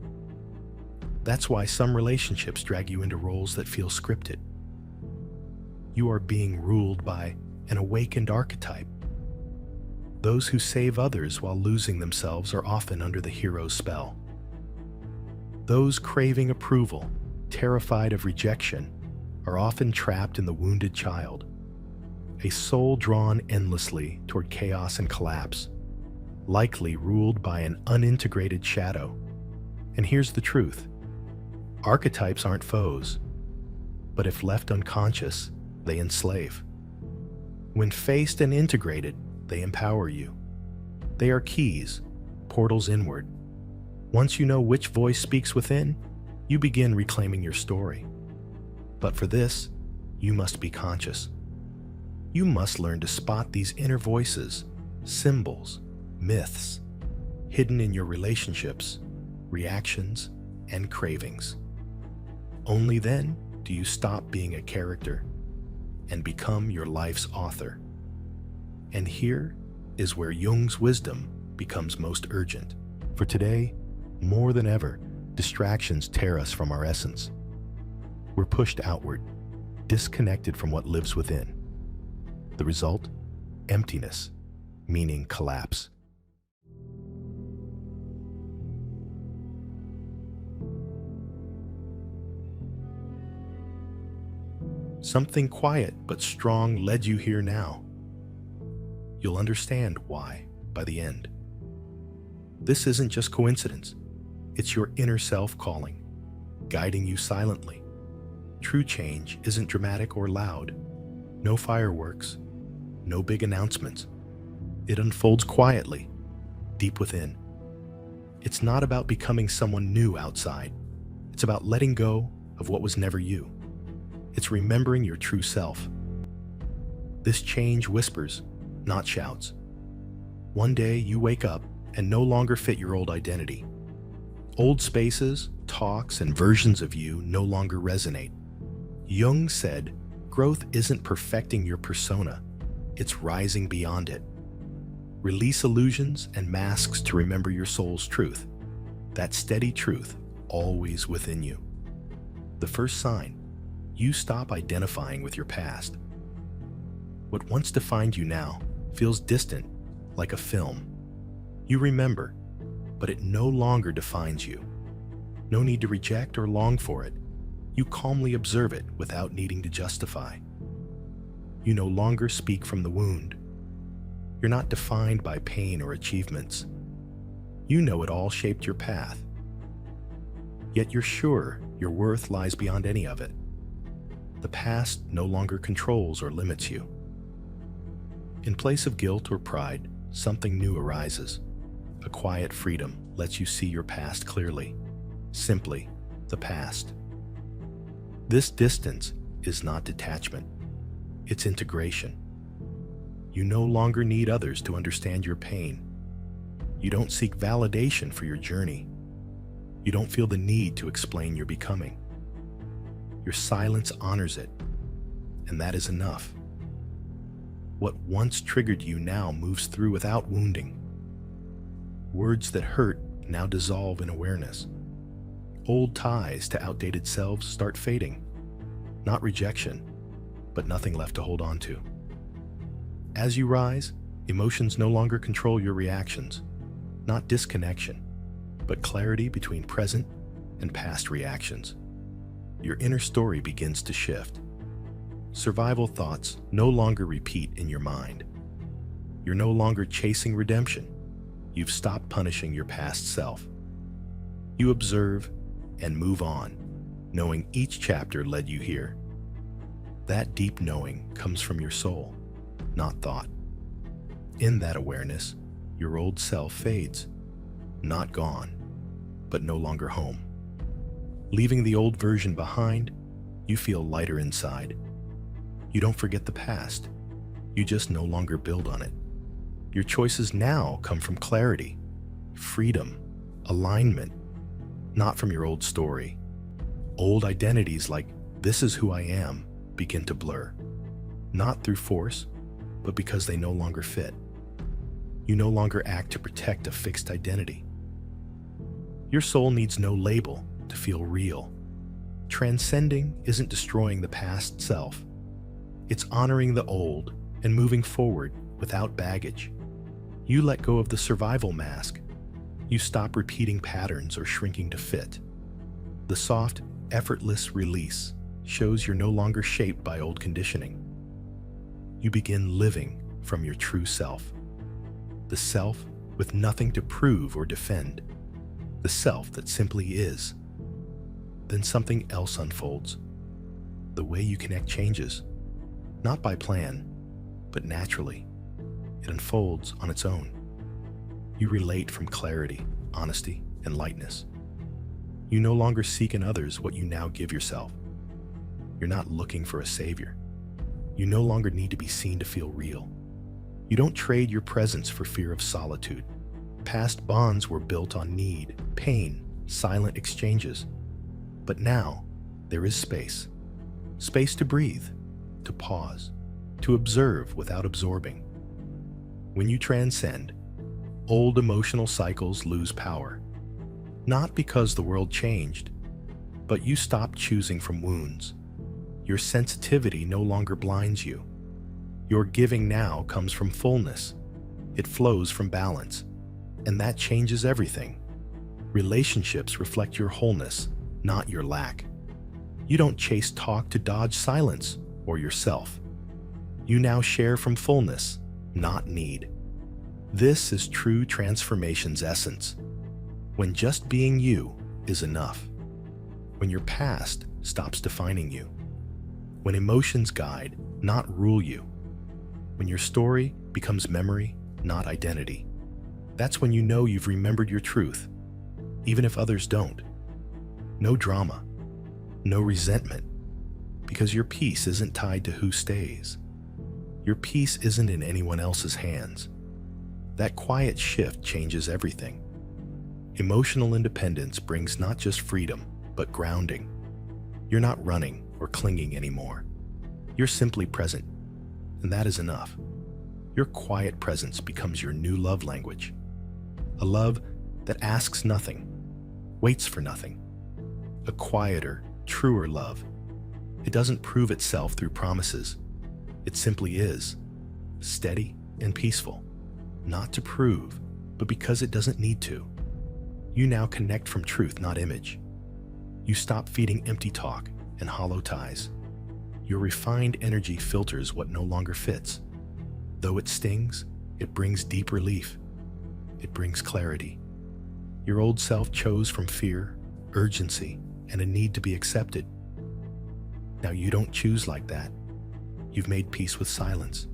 That's why some relationships drag you into roles that feel scripted. You are being ruled by an awakened archetype. Those who save others while losing themselves are often under the hero's spell. Those craving approval, terrified of rejection, are often trapped in the wounded child. A soul drawn endlessly toward chaos and collapse, likely ruled by an unintegrated shadow. And here's the truth. Archetypes aren't foes, but if left unconscious, they enslave. When faced and integrated, they empower you. They are keys, portals inward. Once you know which voice speaks within, you begin reclaiming your story. But for this, you must be conscious. You must learn to spot these inner voices, symbols, myths, hidden in your relationships, reactions, and cravings. Only then do you stop being a character and become your life's author. And here is where Jung's wisdom becomes most urgent. For today, more than ever, distractions tear us from our essence. We're pushed outward, disconnected from what lives within. The result? Emptiness, meaning collapse. Something quiet but strong led you here now. You'll understand why by the end. This isn't just coincidence. It's your inner self calling, guiding you silently. True change isn't dramatic or loud. No fireworks, no big announcements. It unfolds quietly, deep within. It's not about becoming someone new outside. It's about letting go of what was never you. It's remembering your true self. This change whispers, not shouts. One day you wake up and no longer fit your old identity. Old spaces, talks, and versions of you no longer resonate. Jung said, growth isn't perfecting your persona, it's rising beyond it. Release illusions and masks to remember your soul's truth. That steady truth always within you. The first sign, you stop identifying with your past. What once defined you now feels distant, like a film. You remember, but it no longer defines you. No need to reject or long for it. You calmly observe it without needing to justify. You no longer speak from the wound. You're not defined by pain or achievements. You know it all shaped your path. Yet you're sure your worth lies beyond any of it. The past no longer controls or limits you. In place of guilt or pride, something new arises. A quiet freedom lets you see your past clearly. Simply, the past. This distance is not detachment. It's integration. You no longer need others to understand your pain. You don't seek validation for your journey. You don't feel the need to explain your becoming. Your silence honors it, and that is enough. What once triggered you now moves through without wounding. Words that hurt now dissolve in awareness. Old ties to outdated selves start fading. Not rejection, but nothing left to hold on to. As you rise, emotions no longer control your reactions. Not disconnection, but clarity between present and past reactions. Your inner story begins to shift. Survival thoughts no longer repeat in your mind. You're no longer chasing redemption. You've stopped punishing your past self. You observe and move on, knowing each chapter led you here. That deep knowing comes from your soul, not thought. In that awareness, your old self fades, not gone, but no longer home. Leaving the old version behind, you feel lighter inside. You don't forget the past. You just no longer build on it. Your choices now come from clarity, freedom, alignment, not from your old story. Old identities like, this is who I am, begin to blur. Not through force, but because they no longer fit. You no longer act to protect a fixed identity. Your soul needs no label to feel real. Transcending isn't destroying the past self. It's honoring the old and moving forward without baggage. You let go of the survival mask. You stop repeating patterns or shrinking to fit. The soft, effortless release shows you're no longer shaped by old conditioning. You begin living from your true self. The self with nothing to prove or defend. The self that simply is. Then something else unfolds. The way you connect changes, not by plan, but naturally. It unfolds on its own. You relate from clarity, honesty, and lightness. You no longer seek in others what you now give yourself. You're not looking for a savior. You no longer need to be seen to feel real. You don't trade your presence for fear of solitude. Past bonds were built on need, pain, silent exchanges. But now, there is space. Space to breathe, to pause, to observe without absorbing. When you transcend, old emotional cycles lose power. Not because the world changed, but you stop choosing from wounds. Your sensitivity no longer blinds you. Your giving now comes from fullness. It flows from balance. And that changes everything. Relationships reflect your wholeness, not your lack. You don't chase talk to dodge silence or yourself. You now share from fullness, not need. This is true transformation's essence. When just being you is enough. When your past stops defining you. When emotions guide, not rule you. When your story becomes memory, not identity. That's when you know you've remembered your truth, even if others don't. No drama, no resentment, because your peace isn't tied to who stays. Your peace isn't in anyone else's hands. That quiet shift changes everything. Emotional independence brings not just freedom, but grounding. You're not running or clinging anymore. You're simply present, and that is enough. Your quiet presence becomes your new love language. A love that asks nothing, waits for nothing. A quieter, truer love. It doesn't prove itself through promises. It simply is, steady and peaceful. Not to prove, but because it doesn't need to. You now connect from truth, not image. You stop feeding empty talk and hollow ties. Your refined energy filters what no longer fits. Though it stings, it brings deep relief. It brings clarity. Your old self chose from fear, urgency, and a need to be accepted. Now you don't choose like that. You've made peace with silence.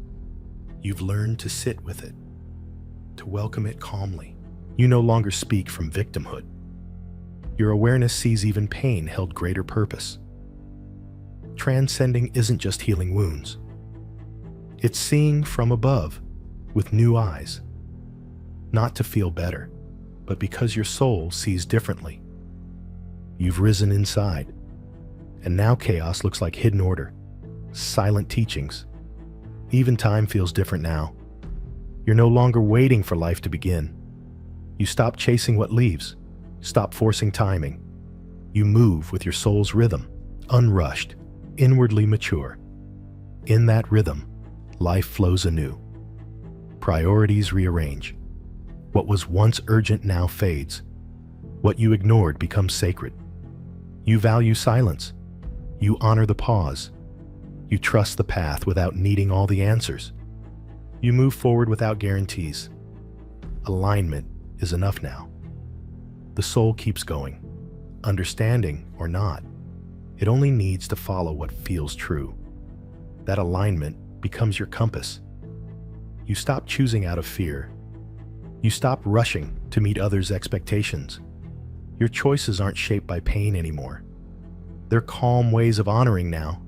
You've learned to sit with it, to welcome it calmly. You no longer speak from victimhood. Your awareness sees even pain held greater purpose. Transcending isn't just healing wounds. It's seeing from above with new eyes. Not to feel better, but because your soul sees differently. You've risen inside, and now chaos looks like hidden order, silent teachings. Even time feels different now. You're no longer waiting for life to begin. You stop chasing what leaves, stop forcing timing. You move with your soul's rhythm, unrushed, inwardly mature. In that rhythm, life flows anew. Priorities rearrange. What was once urgent now fades. What you ignored becomes sacred. You value silence. You honor the pause. You trust the path without needing all the answers. You move forward without guarantees. Alignment is enough now. The soul keeps going, understanding or not. It only needs to follow what feels true. That alignment becomes your compass. You stop choosing out of fear. You stop rushing to meet others' expectations. Your choices aren't shaped by pain anymore. They're calm ways of honoring now.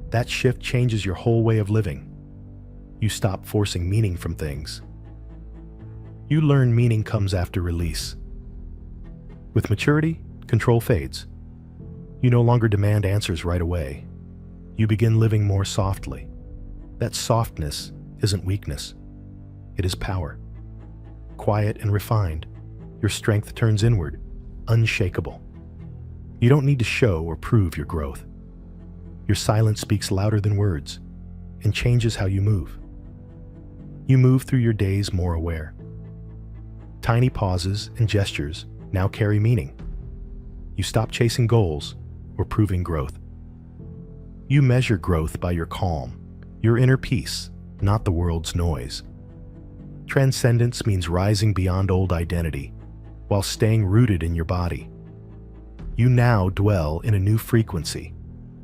That shift changes your whole way of living. You stop forcing meaning from things. You learn meaning comes after release. With maturity, control fades. You no longer demand answers right away. You begin living more softly. That softness isn't weakness. It is power. Quiet and refined, your strength turns inward, unshakable. You don't need to show or prove your growth. Your silence speaks louder than words and changes how you move. You move through your days more aware. Tiny pauses and gestures now carry meaning. You stop chasing goals or proving growth. You measure growth by your calm, your inner peace, not the world's noise. Transcendence means rising beyond old identity while staying rooted in your body. You now dwell in a new frequency.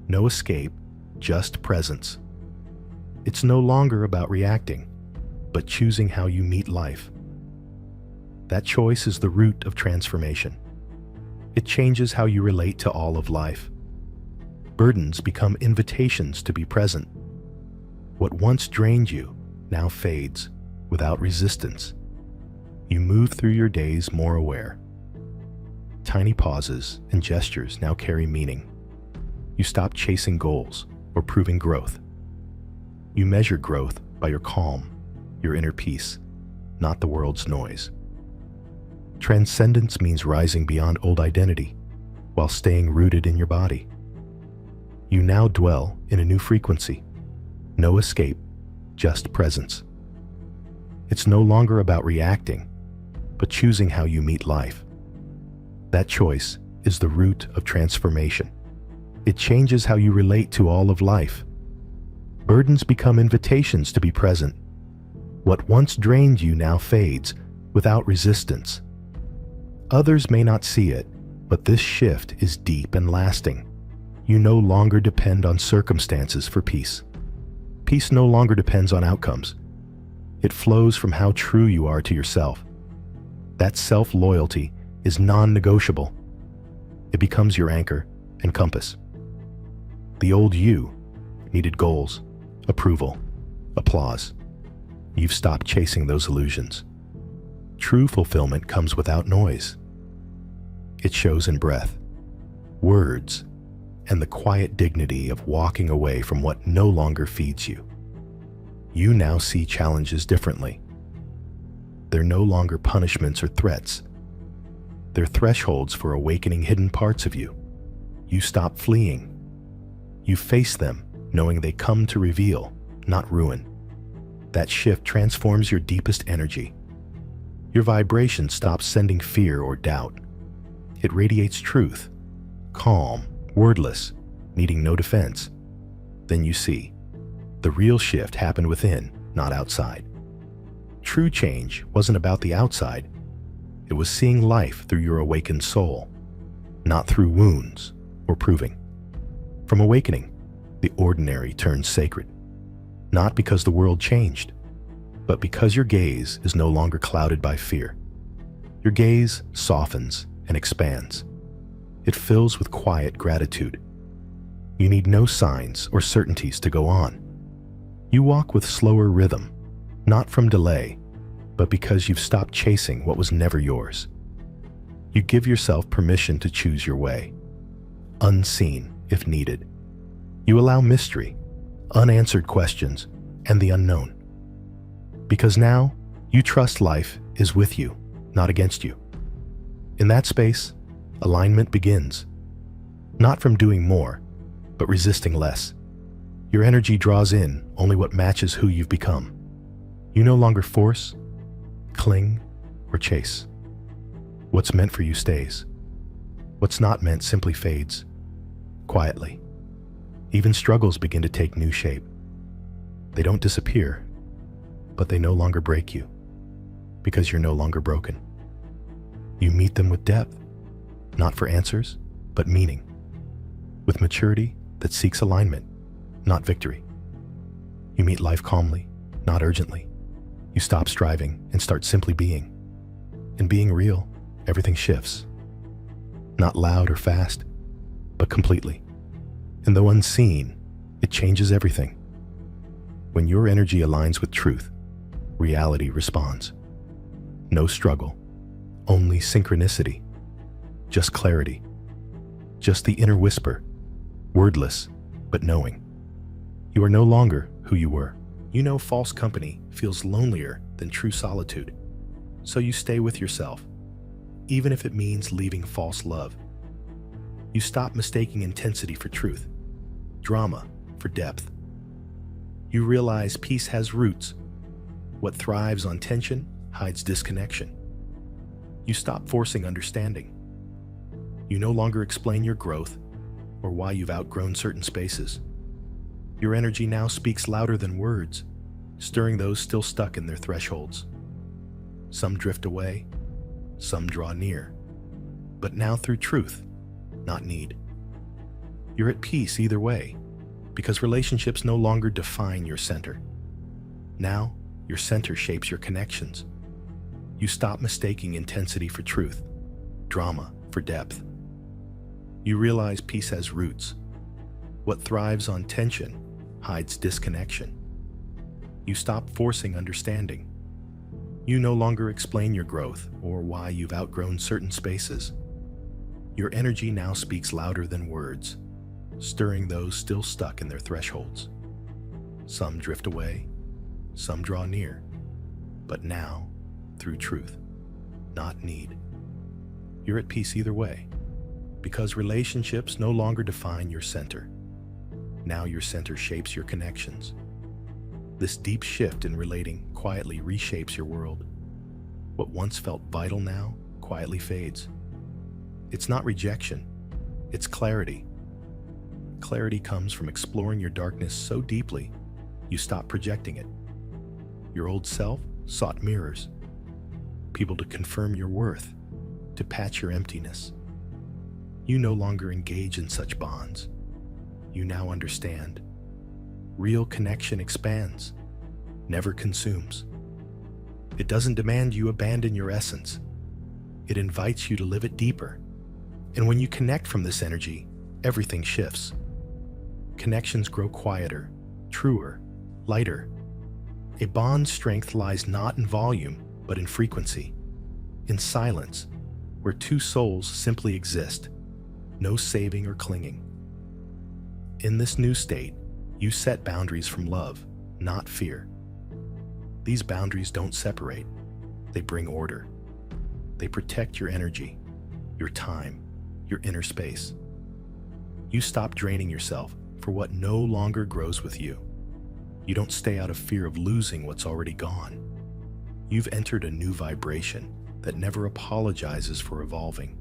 No escape, just presence. It's no longer about reacting, but choosing how you meet life. That choice is the root of transformation. It changes how you relate to all of life. Burdens become invitations to be present. What once drained you now fades without resistance. You move through your days more aware. Tiny pauses and gestures now carry meaning. You stop chasing goals or proving growth. You measure growth by your calm, your inner peace, not the world's noise. Transcendence means rising beyond old identity while staying rooted in your body. You now dwell in a new frequency. No escape, just presence. It's no longer about reacting, but choosing how you meet life. That choice is the root of transformation. It changes how you relate to all of life. Burdens become invitations to be present. What once drained you now fades without resistance. Others may not see it, but this shift is deep and lasting. You no longer depend on circumstances for peace. Peace no longer depends on outcomes. It flows from how true you are to yourself. That self-loyalty is non-negotiable. It becomes your anchor and compass. The old you needed goals, approval, applause. You've stopped chasing those illusions. True fulfillment comes without noise. It shows in breath, words, and the quiet dignity of walking away from what no longer feeds you. You now see challenges differently. They're no longer punishments or threats. They're thresholds for awakening hidden parts of you. You stop fleeing. You face them, knowing they come to reveal, not ruin. That shift transforms your deepest energy. Your vibration stops sending fear or doubt. It radiates truth, calm, wordless, needing no defense. Then you see, the real shift happened within, not outside. True change wasn't about the outside. It was seeing life through your awakened soul, not through wounds or proving. From awakening, the ordinary turns sacred. Not because the world changed, but because your gaze is no longer clouded by fear. Your gaze softens and expands. It fills with quiet gratitude. You need no signs or certainties to go on. You walk with slower rhythm, not from delay, but because you've stopped chasing what was never yours. You give yourself permission to choose your way, unseen if needed. You allow mystery, unanswered questions, and the unknown. Because now, you trust life is with you, not against you. In that space, alignment begins. Not from doing more, but resisting less. Your energy draws in only what matches who you've become. You no longer force, cling, or chase. What's meant for you stays. What's not meant simply fades, quietly. Even struggles begin to take new shape. They don't disappear, but they no longer break you, because you're no longer broken. You meet them with depth, not for answers, but meaning. With maturity that seeks alignment, not victory. You meet life calmly, not urgently. You stop striving and start simply being. In being real, everything shifts. Not loud or fast, but completely. And though unseen, it changes everything. When your energy aligns with truth, reality responds. No struggle, only synchronicity, just clarity, just the inner whisper, wordless, but knowing. You are no longer who you were. You know false company feels lonelier than true solitude, so you stay with yourself, even if it means leaving false love. You stop mistaking intensity for truth, drama for depth. You realize peace has roots. What thrives on tension hides disconnection. You stop forcing understanding. You no longer explain your growth or why you've outgrown certain spaces. Your energy now speaks louder than words, stirring those still stuck in their thresholds. Some drift away, some draw near, but now through truth, not need. You're at peace either way, because relationships no longer define your center. Now, your center shapes your connections. You stop mistaking intensity for truth, drama for depth. You realize peace has roots. What thrives on tension hides disconnection. You stop forcing understanding. You no longer explain your growth or why you've outgrown certain spaces. Your energy now speaks louder than words, stirring those still stuck in their thresholds. Some drift away, some draw near, but now, through truth, not need. You're at peace either way, because relationships no longer define your center. Now your center shapes your connections. This deep shift in relating quietly reshapes your world. What once felt vital now quietly fades. It's not rejection, it's clarity. Clarity comes from exploring your darkness so deeply, you stop projecting it. Your old self sought mirrors, people to confirm your worth, to patch your emptiness. You no longer engage in such bonds. You now understand. Real connection expands, never consumes. It doesn't demand you abandon your essence. It invites you to live it deeper. And when you connect from this energy, everything shifts. Connections grow quieter, truer, lighter. A bond's strength lies not in volume, but in frequency, in silence, where two souls simply exist, no saving or clinging. In this new state, you set boundaries from love, not fear. These boundaries don't separate, they bring order. They protect your energy, your time, your inner space. You stop draining yourself for what no longer grows with you. You don't stay out of fear of losing what's already gone. You've entered a new vibration that never apologizes for evolving.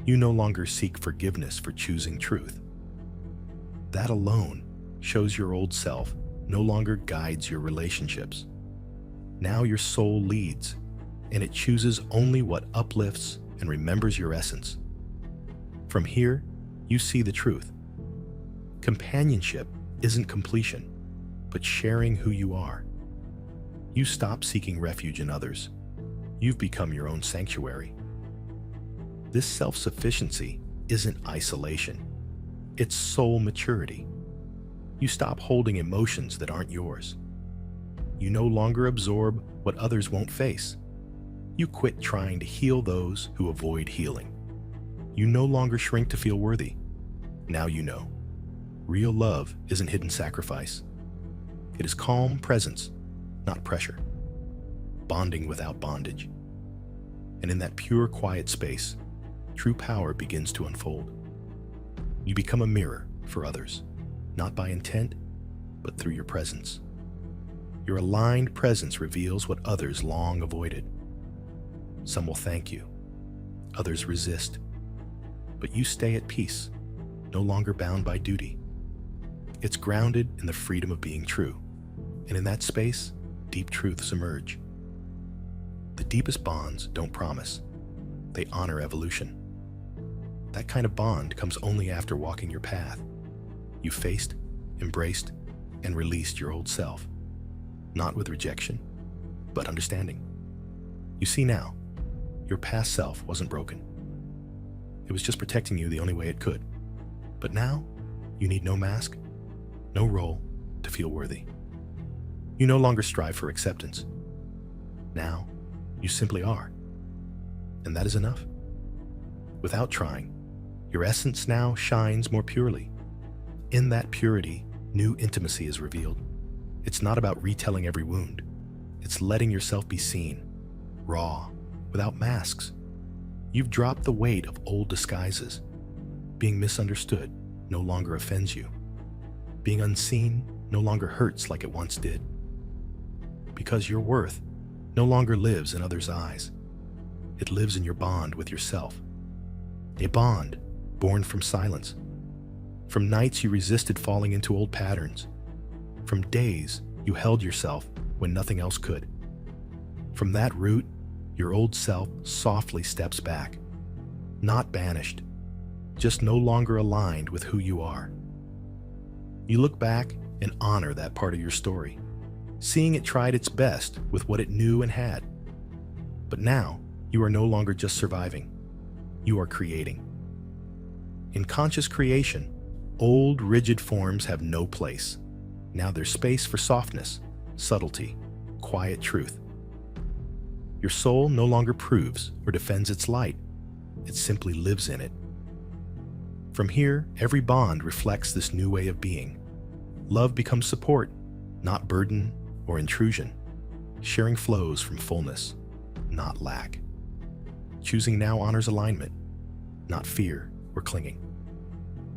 You no longer seek forgiveness for choosing truth. That alone shows your old self no longer guides your relationships. Now your soul leads, and it chooses only what uplifts and remembers your essence. From here, you see the truth. Companionship isn't completion, but sharing who you are. You stop seeking refuge in others. You've become your own sanctuary. This self-sufficiency isn't isolation. It's soul maturity. You stop holding emotions that aren't yours. You no longer absorb what others won't face. You quit trying to heal those who avoid healing. You no longer shrink to feel worthy. Now you know. Real love isn't hidden sacrifice. It is calm presence, not pressure. Bonding without bondage. And in that pure, quiet space, true power begins to unfold. You become a mirror for others, not by intent, but through your presence. Your aligned presence reveals what others long avoided. Some will thank you, others resist, but you stay at peace, no longer bound by duty. It's grounded in the freedom of being true, and in that space, deep truths emerge. The deepest bonds don't promise, they honor evolution. That kind of bond comes only after walking your path. You faced, embraced, and released your old self, not with rejection, but understanding. You see now, your past self wasn't broken. It was just protecting you the only way it could. But now, you need no mask, no role to feel worthy. You no longer strive for acceptance. Now, you simply are. And that is enough. Without trying, your essence now shines more purely. In that purity, new intimacy is revealed. It's not about retelling every wound. It's letting yourself be seen, raw, without masks. You've dropped the weight of old disguises. Being misunderstood no longer offends you. Being unseen no longer hurts like it once did. Because your worth no longer lives in others' eyes. It lives in your bond with yourself. A bond born from silence. From nights you resisted falling into old patterns. From days you held yourself when nothing else could. From that root, your old self softly steps back. Not banished, just no longer aligned with who you are. You look back and honor that part of your story, seeing it tried its best with what it knew and had. But now, you are no longer just surviving. You are creating. In conscious creation, old, rigid forms have no place. Now there's space for softness, subtlety, quiet truth. Your soul no longer proves or defends its light. It simply lives in it. From here, every bond reflects this new way of being. Love becomes support, not burden or intrusion. Sharing flows from fullness, not lack. Choosing now honors alignment, not fear or clinging.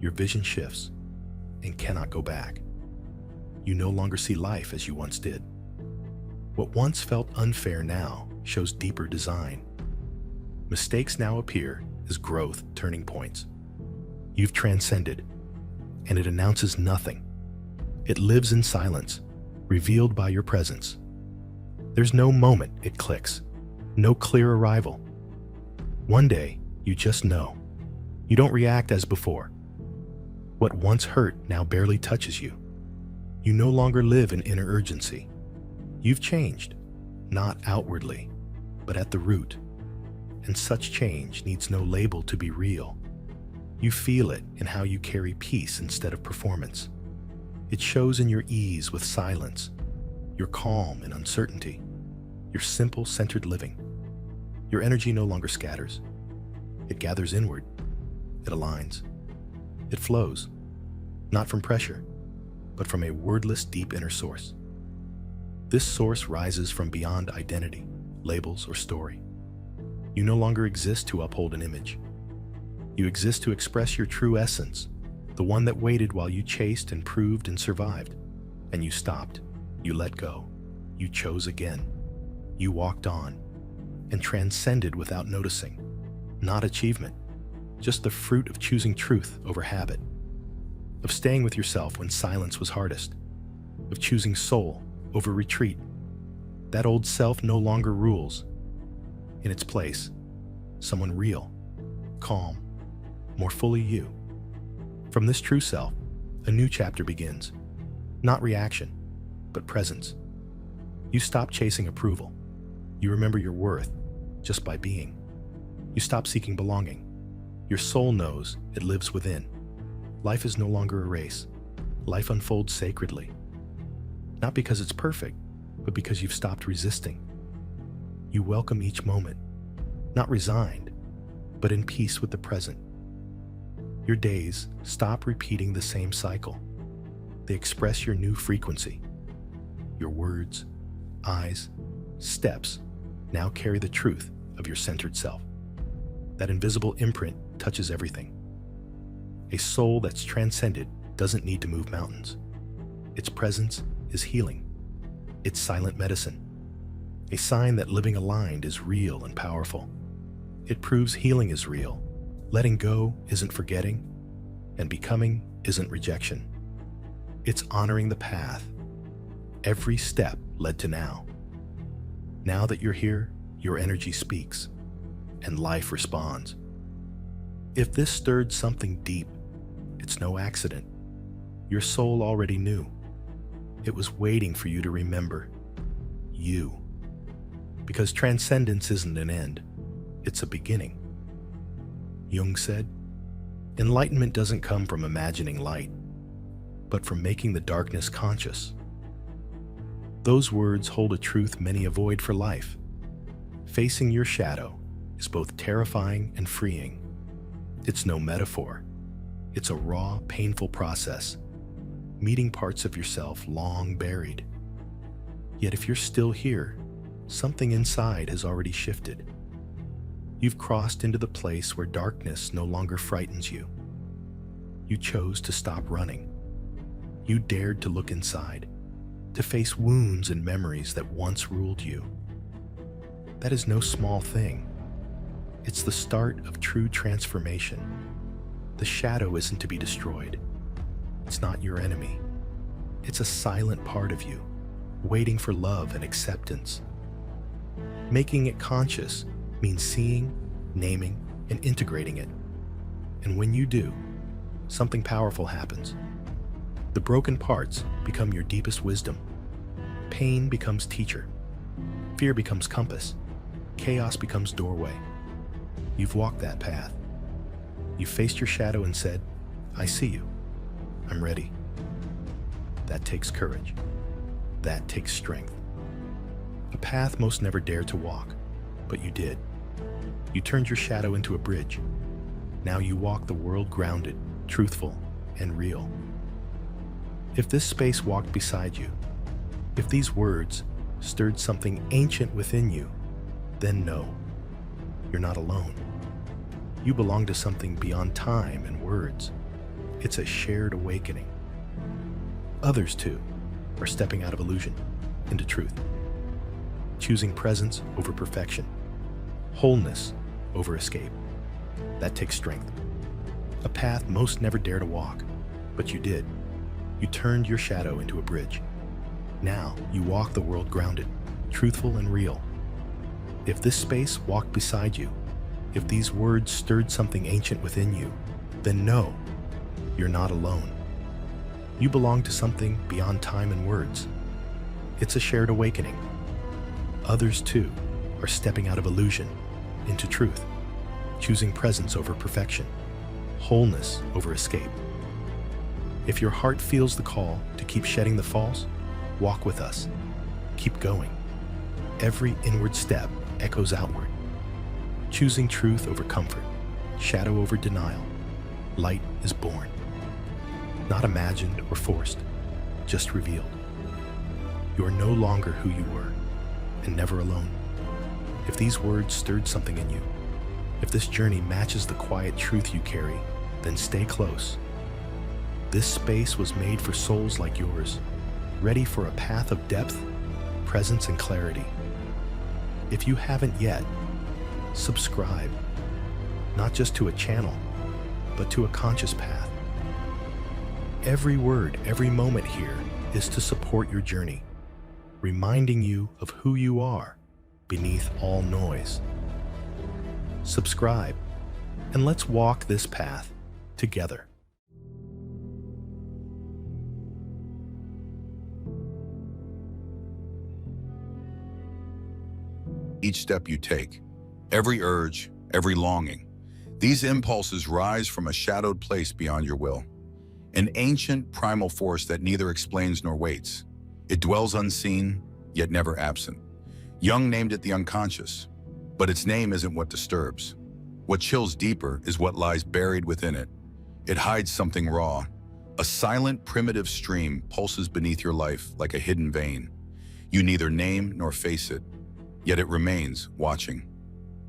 Your vision shifts, and cannot go back. You no longer see life as you once did. What once felt unfair now shows deeper design. Mistakes now appear as growth turning points. You've transcended, and it announces nothing. It lives in silence, revealed by your presence. There's no moment it clicks, no clear arrival. One day, you just know. You don't react as before. What once hurt now barely touches you. You no longer live in inner urgency. You've changed, not outwardly, but at the root. And such change needs no label to be real. You feel it in how you carry peace instead of performance. It shows in your ease with silence, your calm in uncertainty, your simple, centered living. Your energy no longer scatters. It gathers inward. It aligns. It flows, not from pressure, but from a wordless, deep inner source. This source rises from beyond identity, labels, or story. You no longer exist to uphold an image. You exist to express your true essence, the one that waited while you chased and proved and survived. And you stopped. You let go. You chose again. You walked on and transcended without noticing. Not achievement, just the fruit of choosing truth over habit, of staying with yourself when silence was hardest, of choosing soul over retreat. That old self no longer rules. In its place, someone real, calm, more fully you. From this true self, a new chapter begins. Not reaction, but presence. You stop chasing approval. You remember your worth just by being. You stop seeking belonging. Your soul knows it lives within. Life is no longer a race. Life unfolds sacredly. Not because it's perfect, but because you've stopped resisting. You welcome each moment, not resigned, but in peace with the present. Your days stop repeating the same cycle. They express your new frequency. Your words, eyes, steps now carry the truth of your centered self. That invisible imprint touches everything. A soul that's transcended doesn't need to move mountains. Its presence is healing. It's silent medicine. A sign that living aligned is real and powerful. It proves healing is real. Letting go isn't forgetting, and becoming isn't rejection. It's honoring the path. Every step led to now. Now that you're here, your energy speaks, and life responds. If this stirred something deep, it's no accident. Your soul already knew. It was waiting for you to remember you. Because transcendence isn't an end, it's a beginning. Jung said, enlightenment doesn't come from imagining light, but from making the darkness conscious. Those words hold a truth many avoid for life. Facing your shadow is both terrifying and freeing. It's no metaphor. It's a raw, painful process, meeting parts of yourself long buried. Yet if you're still here, something inside has already shifted. You've crossed into the place where darkness no longer frightens you. You chose to stop running. You dared to look inside, to face wounds and memories that once ruled you. That is no small thing. It's the start of true transformation. The shadow isn't to be destroyed. It's not your enemy. It's a silent part of you, waiting for love and acceptance. Making it conscious means seeing, naming, and integrating it. And when you do, something powerful happens. The broken parts become your deepest wisdom. Pain becomes teacher. Fear becomes compass. Chaos becomes doorway. You've walked that path. You faced your shadow and said, I see you. I'm ready. That takes courage. That takes strength. A path most never dared to walk, but you did. You turned your shadow into a bridge. Now you walk the world grounded, truthful, and real. If this space walked beside you, if these words stirred something ancient within you, then know, you're not alone. You belong to something beyond time and words. It's a shared awakening, Others, too, are stepping out of illusion into truth, choosing presence over perfection, wholeness over escape. That takes strength. A path most never dare to walk, but you did. You turned your shadow into a bridge. Now you walk the world grounded, truthful and real. If this space walked beside you, if these words stirred something ancient within you, then know you're not alone. You belong to something beyond time and words. It's a shared awakening. Others, too, are stepping out of illusion into truth, choosing presence over perfection, wholeness over escape. If your heart feels the call to keep shedding the false, walk with us. Keep going. Every inward step echoes outward, choosing truth over comfort, shadow over denial. Light is born. Not imagined or forced, just revealed. You are no longer who you were, and never alone. If these words stirred something in you, if this journey matches the quiet truth you carry, then stay close. This space was made for souls like yours, ready for a path of depth, presence, and clarity. If you haven't yet, subscribe, not just to a channel, but to a conscious path. Every word, every moment here is to support your journey, reminding you of who you are beneath all noise. Subscribe, and let's walk this path together. Each step you take, every urge, every longing, these impulses rise from a shadowed place beyond your will. An ancient primal force that neither explains nor waits. It dwells unseen, yet never absent. Jung named it the unconscious, but its name isn't what disturbs. What chills deeper is what lies buried within it. It hides something raw. A silent, primitive stream pulses beneath your life like a hidden vein. You neither name nor face it, yet it remains watching.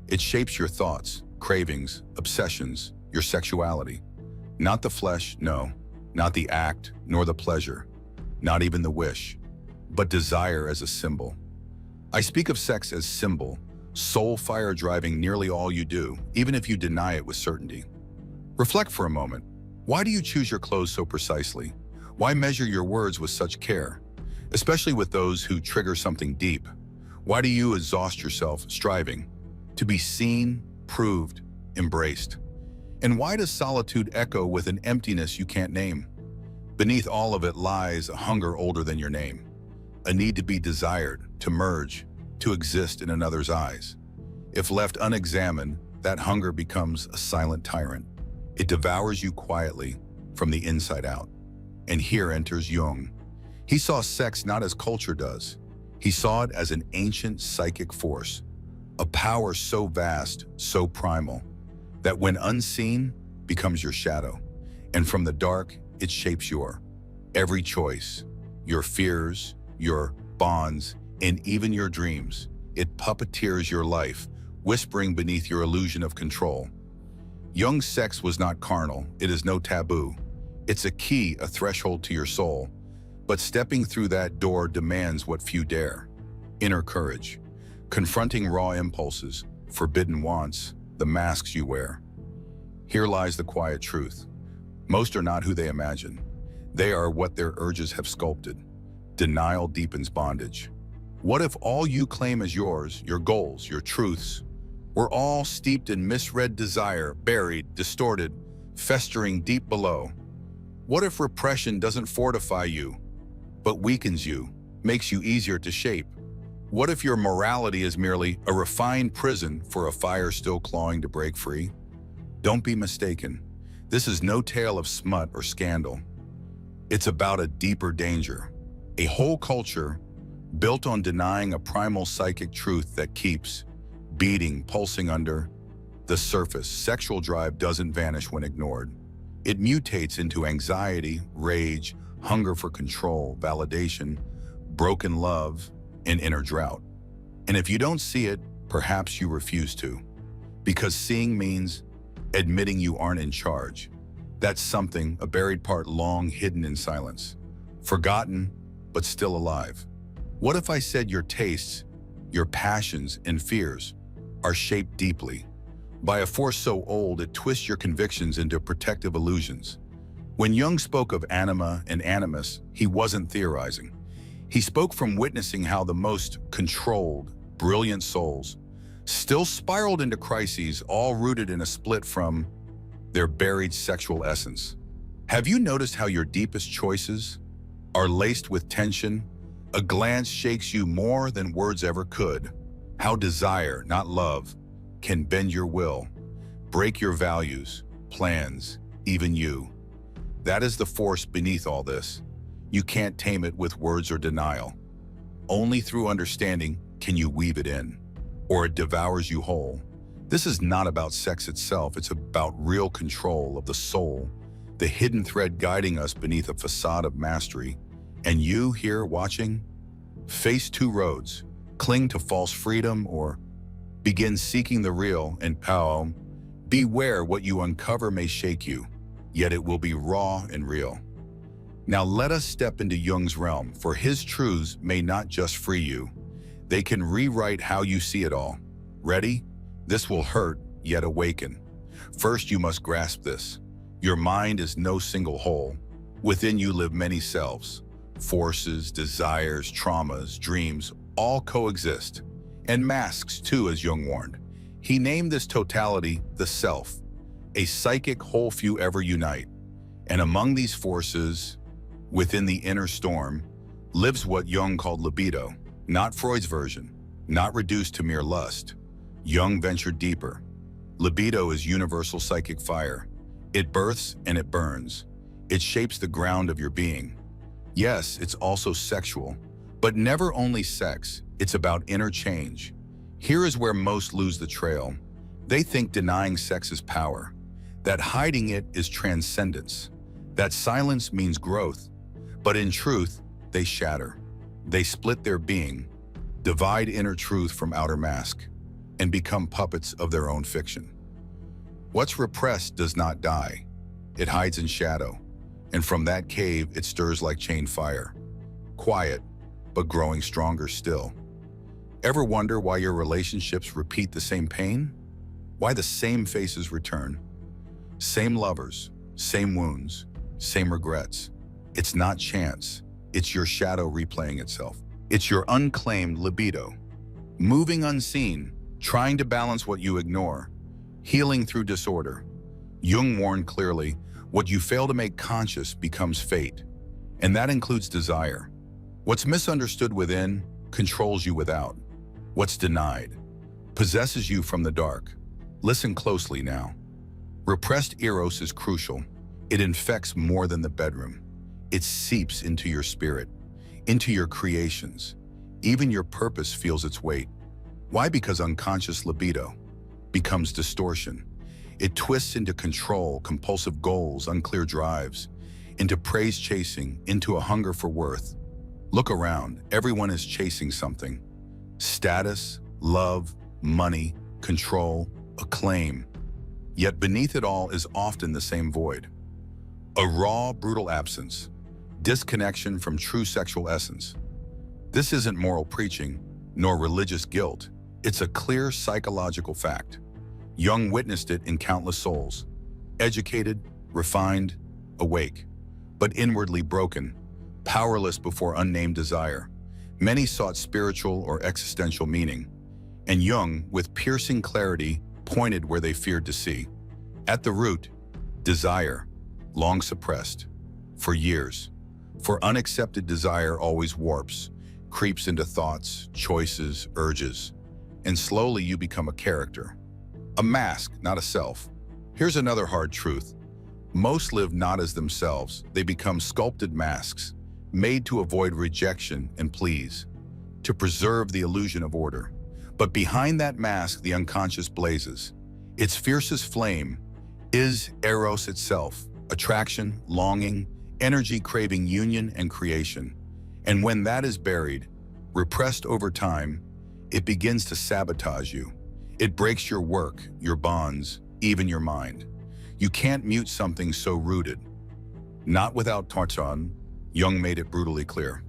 It shapes your thoughts, cravings, obsessions, your sexuality. Not the flesh, no. Not the act, nor the pleasure. Not even the wish, but desire as a symbol. I speak of sex as symbol, soul fire driving nearly all you do, even if you deny it with certainty. Reflect for a moment. Why do you choose your clothes so precisely? Why measure your words with such care, especially with those who trigger something deep? Why do you exhaust yourself striving to be seen, proved, embraced? And why does solitude echo with an emptiness you can't name? Beneath all of it lies a hunger older than your name, a need to be desired, to merge, to exist in another's eyes. If left unexamined, that hunger becomes a silent tyrant. It devours you quietly from the inside out. And here enters Jung. He saw sex not as culture does. He saw it as an ancient psychic force, a power so vast, so primal, that when unseen, becomes your shadow. And from the dark, it shapes your every choice, your fears, your bonds, and even your dreams. It puppeteers your life, whispering beneath your illusion of control. Jung's sex was not carnal. It is no taboo. It's a key, a threshold to your soul. But stepping through that door demands what few dare. Inner courage, confronting raw impulses, forbidden wants, the masks you wear. Here lies the quiet truth. Most are not who they imagine. They are what their urges have sculpted. Denial deepens bondage. What if all you claim as yours, your goals, your truths, were all steeped in misread desire, buried, distorted, festering deep below? What if repression doesn't fortify you, but weakens you, makes you easier to shape? What if your morality is merely a refined prison for a fire still clawing to break free? Don't be mistaken. This is no tale of smut or scandal. It's about a deeper danger. A whole culture built on denying a primal psychic truth that keeps beating, pulsing under the surface. Sexual drive doesn't vanish when ignored. It mutates into anxiety, rage, hunger for control, validation, broken love, and inner drought. And if you don't see it, perhaps you refuse to. Because seeing means admitting you aren't in charge. That's something, a buried part long hidden in silence. forgotten, but still alive. What if I said your tastes, your passions and fears are shaped deeply by a force so old it twists your convictions into protective illusions? When Jung spoke of anima and animus, he wasn't theorizing. He spoke from witnessing how the most controlled, brilliant souls still spiraled into crises, all rooted in a split from their buried sexual essence. Have you noticed how your deepest choices are laced with tension? A glance shakes you more than words ever could. How desire, not love, can bend your will, break your values, plans, even you. That is the force beneath all this. You can't tame it with words or denial. Only through understanding can you weave it in, or it devours you whole. This is not about sex itself, it's about real control of the soul, the hidden thread guiding us beneath a facade of mastery. And you here watching, face two roads: cling to false freedom or begin seeking the real and power. Beware, what you uncover may shake you, yet it will be raw and real. Now let us step into Jung's realm, for his truths may not just free you, they can rewrite how you see it all. Ready? This will hurt, yet awaken. First, you must grasp this. Your mind is no single whole. Within you live many selves. Forces, desires, traumas, dreams, all coexist. And masks too, as Jung warned. He named this totality the self, a psychic whole few ever unite. And among these forces, within the inner storm, lives what Jung called libido, not Freud's version, not reduced to mere lust. Jung ventured deeper. Libido is universal psychic fire. It births and it burns. It shapes the ground of your being. Yes, it's also sexual, but never only sex. It's about inner change. Here is where most lose the trail. They think denying sex is power, that hiding it is transcendence, that silence means growth. But in truth, they shatter. They split their being, divide inner truth from outer mask, and become puppets of their own fiction. What's repressed does not die. It hides in shadow, and from that cave it stirs like chain fire. Quiet, but growing stronger still. Ever wonder why your relationships repeat the same pain? Why the same faces return? Same lovers, same wounds, same regrets. It's not chance. It's your shadow replaying itself. It's your unclaimed libido, moving unseen, trying to balance what you ignore, healing through disorder. Jung warned clearly, what you fail to make conscious becomes fate, and that includes desire. What's misunderstood within controls you without. What's denied possesses you from the dark. Listen closely now. Repressed eros is crucial. It infects more than the bedroom. It seeps into your spirit, into your creations. Even your purpose feels its weight. Why? Because unconscious libido becomes distortion. It twists into control, compulsive goals, unclear drives, into praise chasing, into a hunger for worth. Look around, everyone is chasing something. Status, love, money, control, acclaim. Yet beneath it all is often the same void. A raw, brutal absence, disconnection from true sexual essence. This isn't moral preaching, nor religious guilt. It's a clear psychological fact. Jung witnessed it in countless souls, educated, refined, awake, but inwardly broken, powerless before unnamed desire. Many sought spiritual or existential meaning, and Jung, with piercing clarity, pointed where they feared to see. At the root, desire, long suppressed, for years. For unaccepted desire always warps, creeps into thoughts, choices, urges, and slowly you become a character. A mask, not a self. Here's another hard truth. Most live not as themselves. They become sculpted masks, made to avoid rejection and please, to preserve the illusion of order. But behind that mask, the unconscious blazes. Its fiercest flame is eros itself, attraction, longing, energy craving union and creation. And when that is buried, repressed over time, it begins to sabotage you. It breaks your work, your bonds, even your mind. You can't mute something so rooted. Not without Tarzan. Jung made it brutally clear.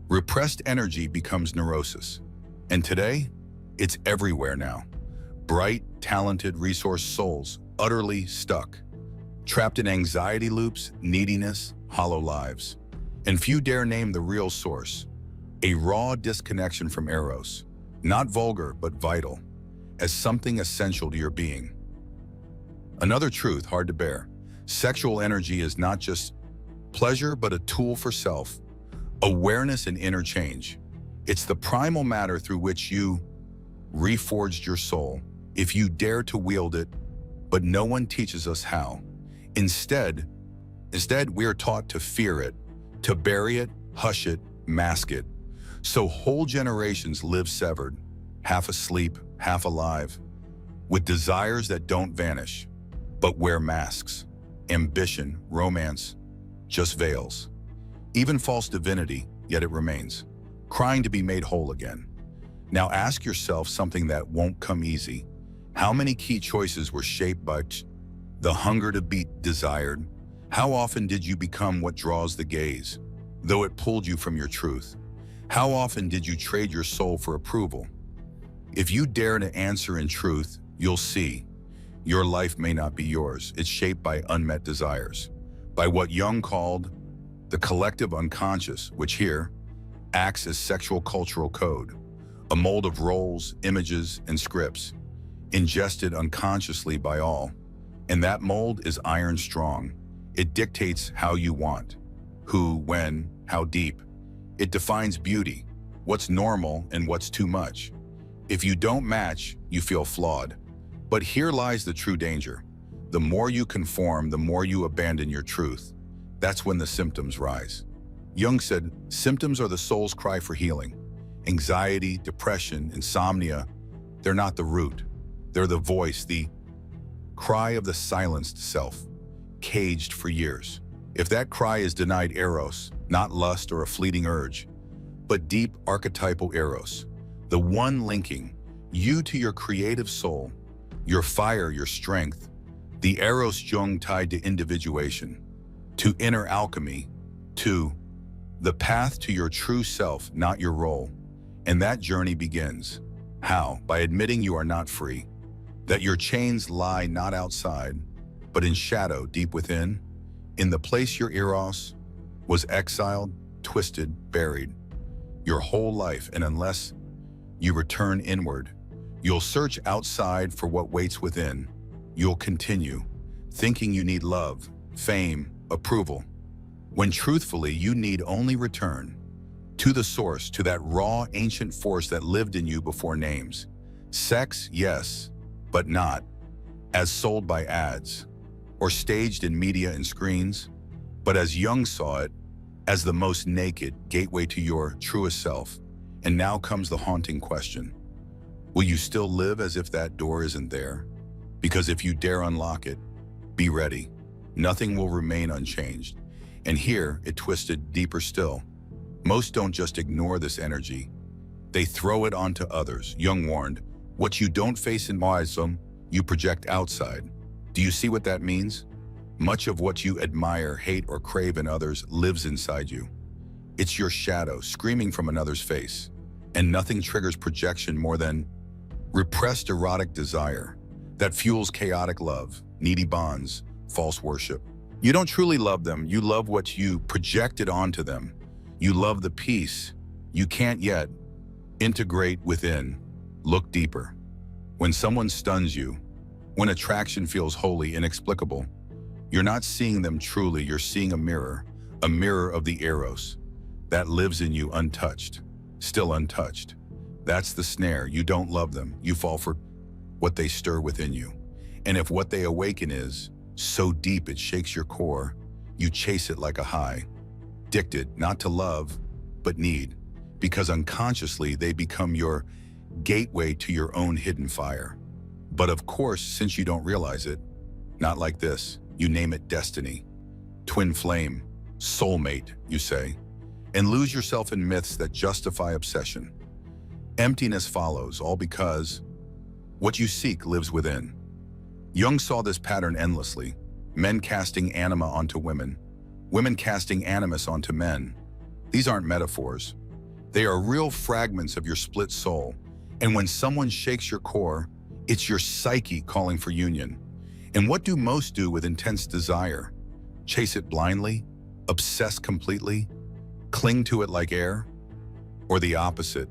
Repressed energy becomes neurosis. And today, it's everywhere now. Bright, talented, resource souls, utterly stuck. Trapped in anxiety loops, neediness, hollow lives. And few dare name the real source. A raw disconnection from Eros. Not vulgar, but vital. As something essential to your being. Another truth hard to bear. Sexual energy is not just pleasure, but a tool for self, awareness and inner change. It's the primal matter through which you reforged your soul, if you dare to wield it, but no one teaches us how. Instead, we are taught to fear it, to bury it, hush it, mask it. So whole generations live severed, half asleep, half alive, with desires that don't vanish, but wear masks. Ambition, romance, just veils. Even false divinity, yet it remains, crying to be made whole again. Now ask yourself something that won't come easy. How many key choices were shaped by the hunger to be desired? How often did you become what draws the gaze, though it pulled you from your truth? How often did you trade your soul for approval? If you dare to answer in truth, you'll see. Your life may not be yours. It's shaped by unmet desires, by what Jung called the collective unconscious, which here acts as sexual cultural code, a mold of roles, images, and scripts, ingested unconsciously by all. And that mold is iron strong. It dictates how you want, who, when, how deep. It defines beauty, what's normal and what's too much. If you don't match, you feel flawed. But here lies the true danger. The more you conform, the more you abandon your truth. That's when the symptoms rise. Jung said, symptoms are the soul's cry for healing. Anxiety, depression, insomnia, they're not the root. They're the voice, the cry of the silenced self, caged for years. If that cry is denied Eros, not lust or a fleeting urge, but deep archetypal Eros, the one linking you to your creative soul, your fire, your strength, the Eros Jung tied to individuation, to inner alchemy, to the path to your true self, not your role. And that journey begins. How? By admitting you are not free, that your chains lie not outside, but in shadow deep within, in the place your Eros was exiled, twisted, buried, your whole life. And unless you return inward, you'll search outside for what waits within. You'll continue thinking you need love, fame, approval, when truthfully you need only return to the source, to that raw, ancient force that lived in you before names. Sex, yes, but not as sold by ads or staged in media and screens, but as Jung saw it, as the most naked gateway to your truest self. And now comes the haunting question. Will you still live as if that door isn't there? Because if you dare unlock it, be ready. Nothing will remain unchanged. And here, it twisted deeper still. Most don't just ignore this energy. They throw it onto others. Jung warned, what you don't face in wisdom, you project outside. Do you see what that means? Much of what you admire, hate, or crave in others lives inside you. It's your shadow screaming from another's face. And nothing triggers projection more than repressed erotic desire that fuels chaotic love, needy bonds, false worship. You don't truly love them. You love what you projected onto them. You love the peace you can't yet integrate within. Look deeper. When someone stuns you, when attraction feels wholly inexplicable, you're not seeing them truly. You're seeing a mirror of the Eros that lives in you untouched, still untouched. That's the snare. You don't love them. You fall for what they stir within you. And if what they awaken is so deep it shakes your core, you chase it like a high, addicted not to love, but need, because unconsciously they become your gateway to your own hidden fire. But of course, since you don't realize it, not like this, you name it destiny, twin flame, soulmate, you say, and lose yourself in myths that justify obsession. Emptiness follows, all because what you seek lives within. Jung saw this pattern endlessly, men casting anima onto women, women casting animus onto men. These aren't metaphors. They are real fragments of your split soul. And when someone shakes your core, it's your psyche calling for union. And what do most do with intense desire? Chase it blindly? Obsess completely? Cling to it like air? Or the opposite?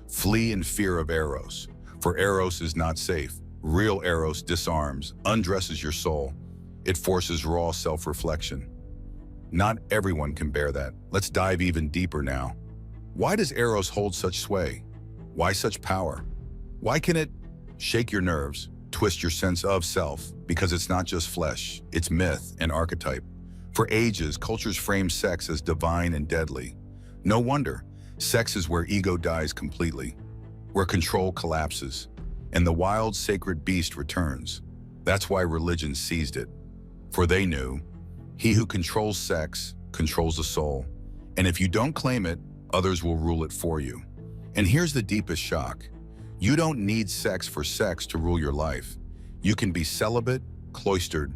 Flee in fear of Eros. For Eros is not safe. Real Eros disarms, undresses your soul. It forces raw self-reflection. Not everyone can bear that. Let's dive even deeper now. Why does Eros hold such sway? Why such power? Why can it shake your nerves, twist your sense of self? Because it's not just flesh, it's myth and archetype. For ages, cultures frame sex as divine and deadly. No wonder. Sex is where ego dies completely, where control collapses, and the wild sacred beast returns. That's why religion seized it. For they knew, he who controls sex controls the soul, and if you don't claim it, others will rule it for you. And here's the deepest shock. You don't need sex for sex to rule your life. You can be celibate, cloistered,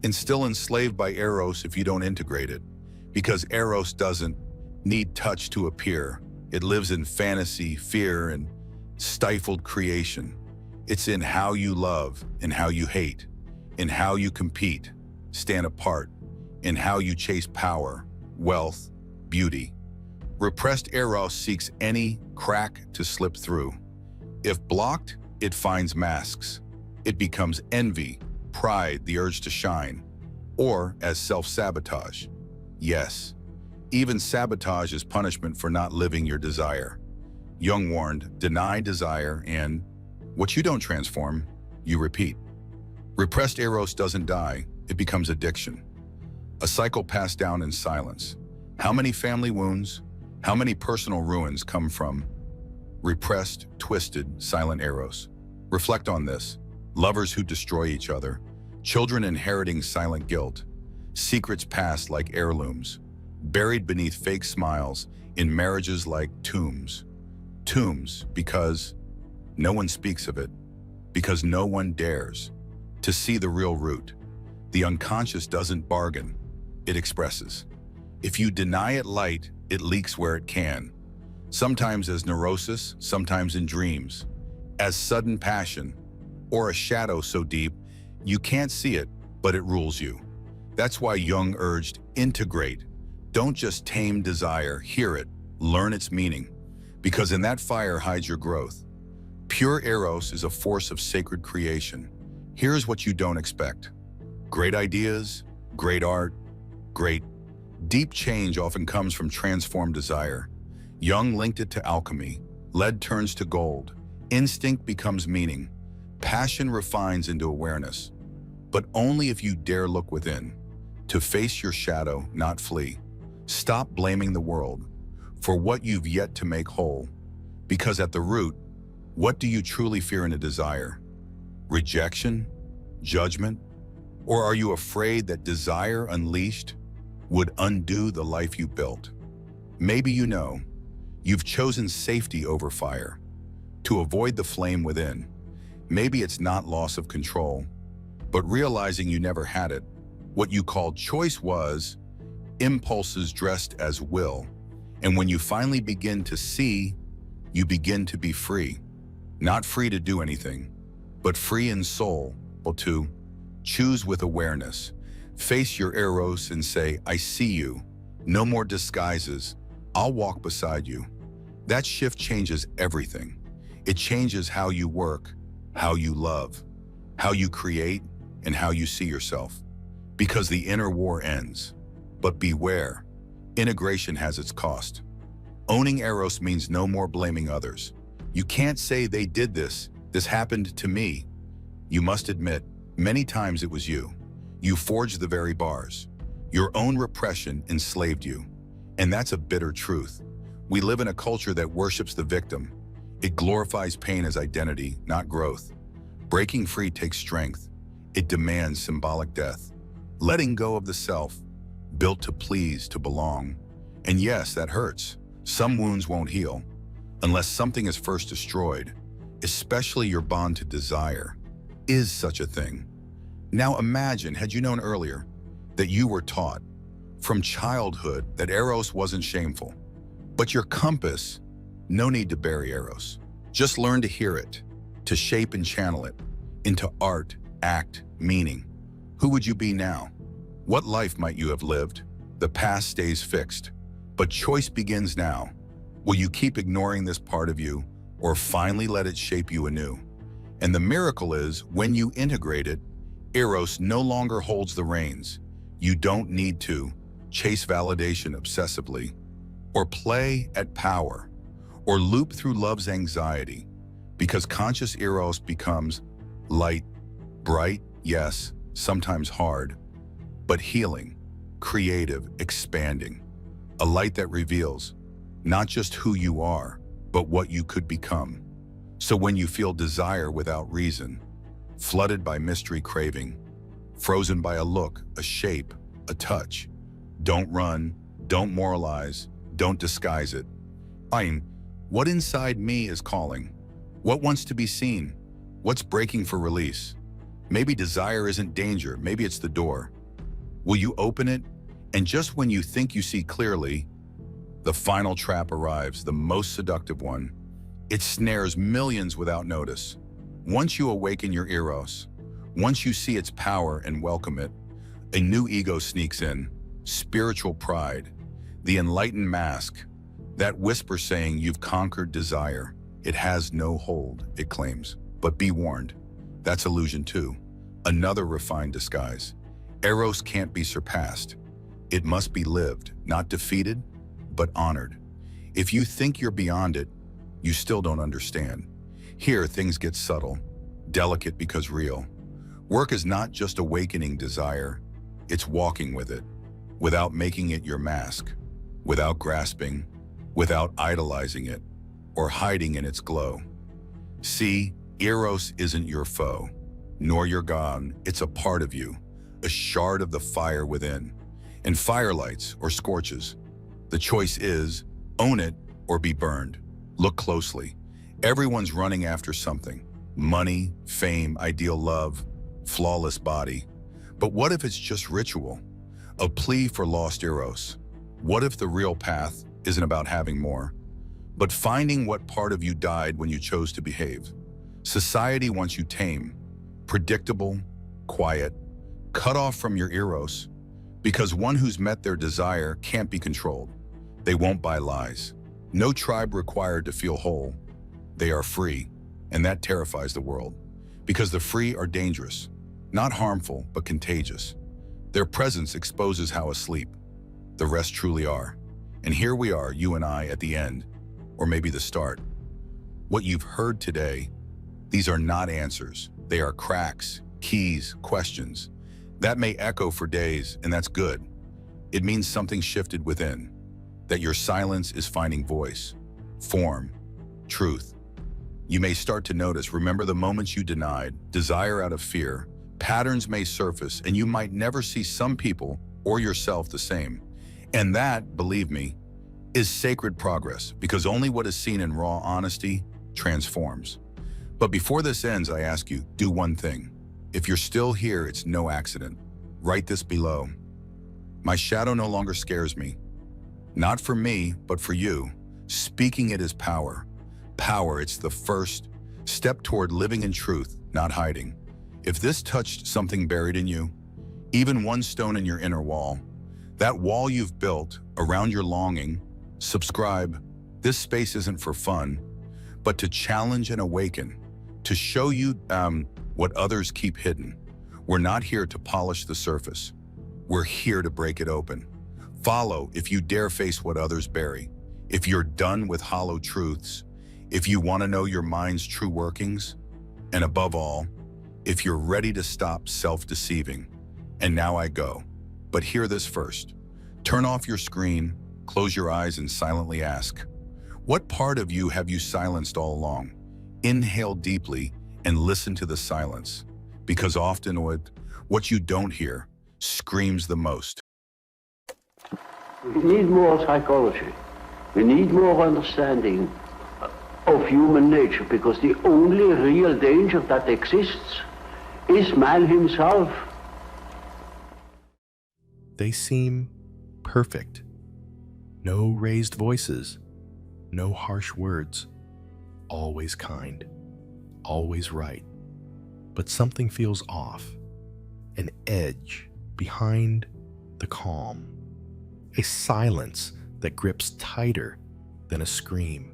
and still enslaved by Eros if you don't integrate it. Because Eros doesn't need touch to appear. It lives in fantasy, fear, and stifled creation. It's in how you love and how you hate, in how you compete, stand apart, in how you chase power, wealth, beauty. Repressed Eros seeks any crack to slip through. If blocked, it finds masks. It becomes envy, pride, the urge to shine, or as self-sabotage. Yes, even sabotage is punishment for not living your desire. Jung warned, deny desire and what you don't transform, you repeat. Repressed Eros doesn't die, it becomes addiction. A cycle passed down in silence. How many family wounds, how many personal ruins come from repressed, twisted, silent Eros? Reflect on this. Lovers who destroy each other, children inheriting silent guilt, secrets passed like heirlooms, buried beneath fake smiles in marriages like tombs. Tombs because no one speaks of it, because no one dares to see the real root. The unconscious doesn't bargain, it expresses. If you deny it light, it leaks where it can. Sometimes as neurosis, sometimes in dreams, as sudden passion, or a shadow so deep you can't see it, but it rules you. That's why Jung urged, integrate. Don't just tame desire, hear it, learn its meaning, because in that fire hides your growth. Pure Eros is a force of sacred creation. Here's what you don't expect. Great ideas, great art, great. Deep change often comes from transformed desire. Jung linked it to alchemy. Lead turns to gold. Instinct becomes meaning. Passion refines into awareness. But only if you dare look within. To face your shadow, not flee. Stop blaming the world for what you've yet to make whole. Because at the root, what do you truly fear in a desire? Rejection? Judgment? Or are you afraid that desire unleashed would undo the life you built? Maybe you know, you've chosen safety over fire to avoid the flame within. Maybe it's not loss of control, but realizing you never had it. What you called choice was impulses dressed as will. And when you finally begin to see, you begin to be free. Not free to do anything, but free in soul, or to choose with awareness. Face your Eros and say, I see you. No more disguises. I'll walk beside you. That shift changes everything. It changes how you work, how you love, how you create, and how you see yourself. Because the inner war ends. But beware, integration has its cost. Owning Eros means no more blaming others. You can't say they did this happened to me. You must admit, many times it was you. You forged the very bars. Your own repression enslaved you. And that's a bitter truth. We live in a culture that worships the victim. It glorifies pain as identity, not growth. Breaking free takes strength. It demands symbolic death. Letting go of the self, built to please, to belong. And yes, that hurts. Some wounds won't heal unless something is first destroyed, especially your bond to desire. Is such a thing. Now imagine, had you known earlier, that you were taught, from childhood that Eros wasn't shameful. But your compass, no need to bury Eros. Just learn to hear it, to shape and channel it into art, act, meaning. Who would you be now? What life might you have lived? The past stays fixed, but choice begins now. Will you keep ignoring this part of you, or finally let it shape you anew? And the miracle is, when you integrate it, Eros no longer holds the reins. You don't need to chase validation obsessively, or play at power, or loop through love's anxiety, because conscious Eros becomes light, bright, yes, sometimes hard, but healing, creative, expanding. A light that reveals not just who you are, but what you could become. So when you feel desire without reason, flooded by mystery craving, frozen by a look, a shape, a touch, don't run, don't moralize, don't disguise it. What inside me is calling? What wants to be seen? What's breaking for release? Maybe desire isn't danger, maybe it's the door. Will you open it? And just when you think you see clearly, the final trap arrives, the most seductive one. It snares millions without notice. Once you awaken your Eros, once you see its power and welcome it, a new ego sneaks in, spiritual pride, the enlightened mask, that whisper saying you've conquered desire. It has no hold, it claims. But be warned, that's illusion too, another refined disguise. Eros can't be surpassed. It must be lived, not defeated, but honored. If you think you're beyond it, you still don't understand. Here, things get subtle, delicate because real. Work is not just awakening desire, it's walking with it, without making it your mask, without grasping, without idolizing it, or hiding in its glow. See, Eros isn't your foe, nor your god, it's a part of you, a shard of the fire within. And fire lights or scorches. The choice is, own it or be burned. Look closely. Everyone's running after something. Money, fame, ideal love, flawless body. But what if it's just ritual? A plea for lost Eros. What if the real path isn't about having more, but finding what part of you died when you chose to behave? Society wants you tame, predictable, quiet, cut off from your Eros, because one who's met their desire can't be controlled. They won't buy lies. No tribe required to feel whole. They are free, and that terrifies the world, because the free are dangerous, not harmful, but contagious. Their presence exposes how asleep the rest truly are. And here we are, you and I, at the end, or maybe the start. What you've heard today, these are not answers. They are cracks, keys, questions. That may echo for days, and that's good. It means something shifted within, that your silence is finding voice, form, truth. You may start to notice, remember the moments you denied, desire out of fear. Patterns may surface, and you might never see some people or yourself the same. And that, believe me, is sacred progress, because only what is seen in raw honesty transforms. But before this ends, I ask you, do one thing. If you're still here, it's no accident. Write this below. My shadow no longer scares me. Not for me, but for you. Speaking it is power. Power, it's the first step toward living in truth, not hiding. If this touched something buried in you, even one stone in your inner wall, that wall you've built around your longing, subscribe. This space isn't for fun, but to challenge and awaken, to show you what others keep hidden. We're not here to polish the surface. We're here to break it open. Follow if you dare face what others bury. If you're done with hollow truths, if you want to know your mind's true workings, and above all, if you're ready to stop self-deceiving. And now I go. But hear this first. Turn off your screen, close your eyes, and silently ask, what part of you have you silenced all along? Inhale deeply and listen to the silence, because often what you don't hear screams the most. We need more psychology. We need more understanding of human nature, because the only real danger that exists is man himself. They seem perfect. No raised voices, no harsh words, always kind, always right. But something feels off, an edge behind the calm, a silence that grips tighter than a scream.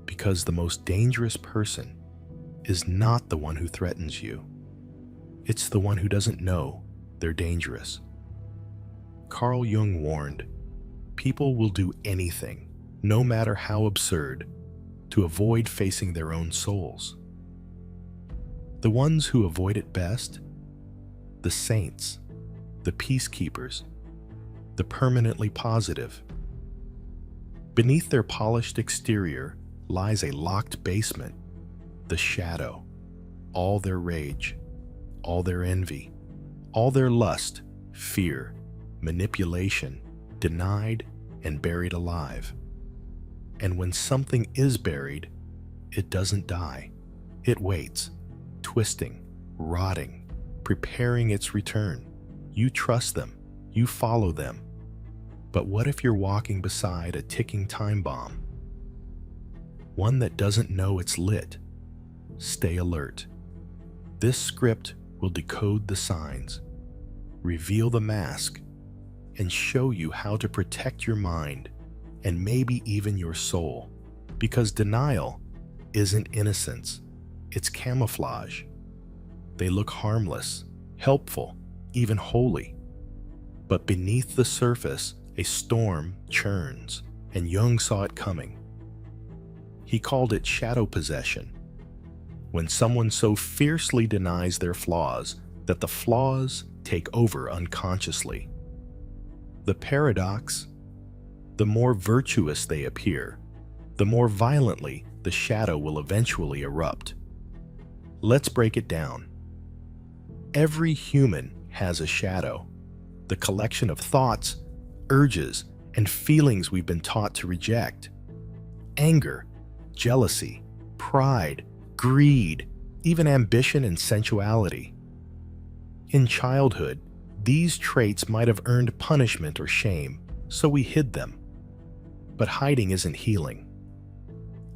Because the most dangerous person is not the one who threatens you. It's the one who doesn't know they're dangerous. Carl Jung warned, people will do anything, no matter how absurd, to avoid facing their own souls. The ones who avoid it best, the saints, the peacekeepers, the permanently positive. Beneath their polished exterior lies a locked basement, the shadow, all their rage, all their envy, all their lust, fear, manipulation, denied and buried alive. And when something is buried, it doesn't die. It waits, twisting, rotting, preparing its return. You trust them, you follow them. But what if you're walking beside a ticking time bomb? One that doesn't know it's lit. Stay alert. This script will decode the signs, reveal the mask, and show you how to protect your mind and maybe even your soul. Because denial isn't innocence, it's camouflage. They look harmless, helpful, even holy. But beneath the surface, a storm churns, and Jung saw it coming. He called it shadow possession. When someone so fiercely denies their flaws that the flaws take over unconsciously. The paradox: the more virtuous they appear, the more violently the shadow will eventually erupt. Let's break it down. Every human has a shadow, the collection of thoughts, urges, and feelings we've been taught to reject. Anger, jealousy, pride, greed, even ambition and sensuality. In childhood, these traits might have earned punishment or shame, so we hid them. But hiding isn't healing.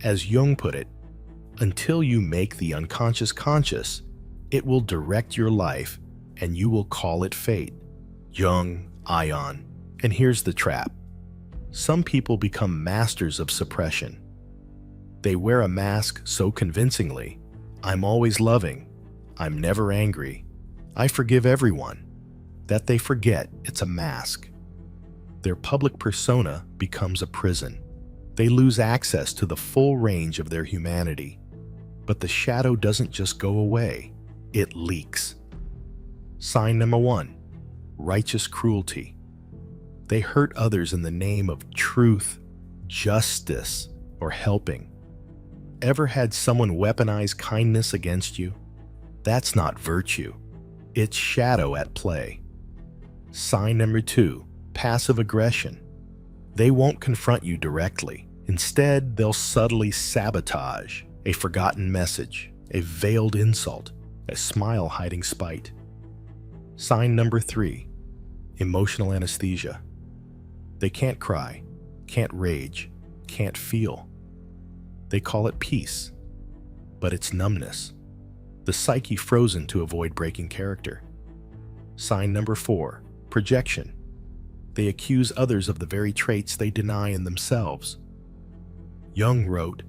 As Jung put it, until you make the unconscious conscious, it will direct your life and you will call it fate. Jung, Ion. And here's the trap. Some people become masters of suppression. They wear a mask so convincingly, I'm always loving, I'm never angry, I forgive everyone, that they forget it's a mask. Their public persona becomes a prison. They lose access to the full range of their humanity. But the shadow doesn't just go away, it leaks. Sign number 1, righteous cruelty. They hurt others in the name of truth, justice, or helping. Ever had someone weaponize kindness against you? That's not virtue. It's shadow at play. Sign number 2, passive aggression. They won't confront you directly. Instead, they'll subtly sabotage a forgotten message, a veiled insult, a smile hiding spite. Sign number 3, emotional anesthesia. They can't cry, can't rage, can't feel. They call it peace, but it's numbness. The psyche frozen to avoid breaking character. Sign number 4, projection. They accuse others of the very traits they deny in themselves. Jung wrote,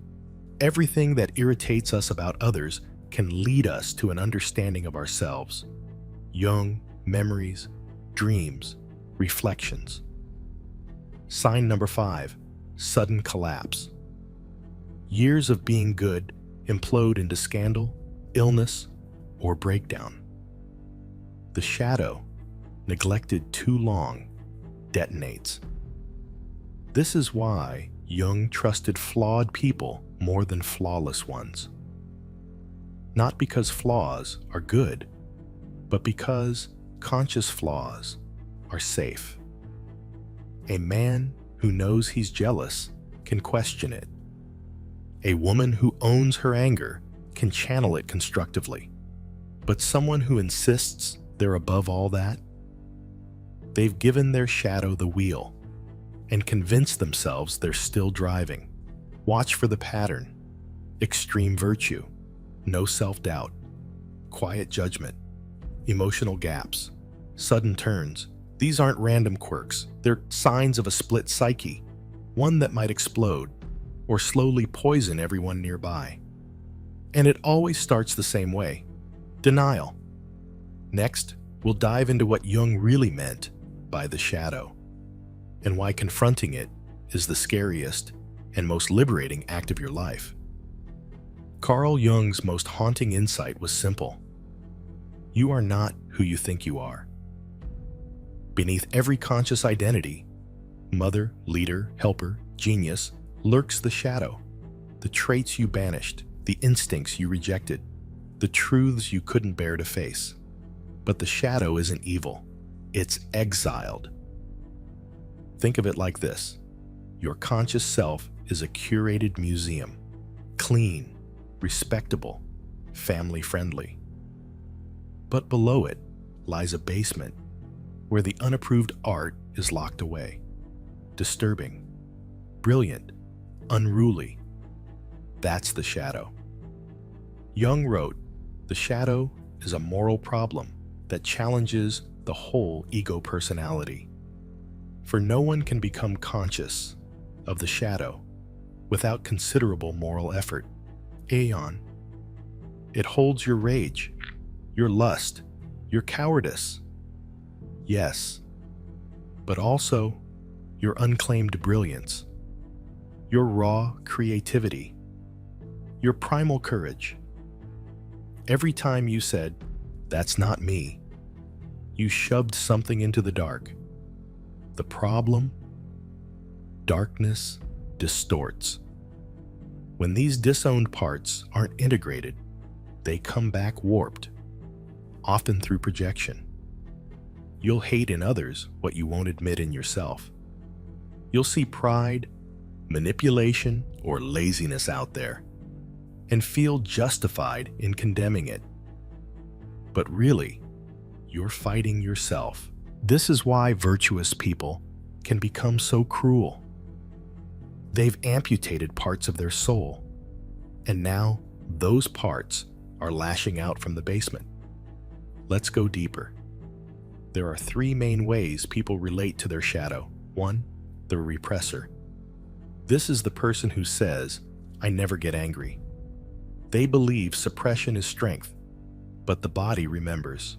everything that irritates us about others can lead us to an understanding of ourselves. Jung, memories, dreams, reflections. Sign number 5, sudden collapse. Years of being good implode into scandal, illness, or breakdown. The shadow, neglected too long, detonates. This is why Jung trusted flawed people more than flawless ones. Not because flaws are good, but because conscious flaws are safe. A man who knows he's jealous can question it. A woman who owns her anger can channel it constructively. But someone who insists they're above all that? They've given their shadow the wheel and convinced themselves they're still driving. Watch for the pattern: extreme virtue, no self-doubt, quiet judgment, emotional gaps, sudden turns. These aren't random quirks. They're signs of a split psyche, one that might explode or slowly poison everyone nearby. And it always starts the same way: denial. Next, we'll dive into what Jung really meant by the shadow, and why confronting it is the scariest and most liberating act of your life. Carl Jung's most haunting insight was simple: you are not who you think you are. Beneath every conscious identity, mother, leader, helper, genius, lurks the shadow, the traits you banished, the instincts you rejected, the truths you couldn't bear to face. But the shadow isn't evil, it's exiled. Think of it like this: your conscious self is a curated museum, clean, respectable, family-friendly. But below it lies a basement where the unapproved art is locked away, disturbing, brilliant, unruly. That's the shadow. Jung wrote, "The shadow is a moral problem that challenges the whole ego personality. For no one can become conscious of the shadow without considerable moral effort. Aeon. It holds your rage, your lust, your cowardice. Yes, but also your unclaimed brilliance, your raw creativity, your primal courage. Every time you said, 'That's not me,' you shoved something into the dark. The problem? Darkness distorts. When these disowned parts aren't integrated, they come back warped, often through projection. You'll hate in others what you won't admit in yourself. You'll see pride, manipulation, or laziness out there and feel justified in condemning it. But really, you're fighting yourself. This is why virtuous people can become so cruel. They've amputated parts of their soul, and now those parts are lashing out from the basement. Let's go deeper. There are three main ways people relate to their shadow. 1, the repressor. This is the person who says, "I never get angry." They believe suppression is strength, but the body remembers.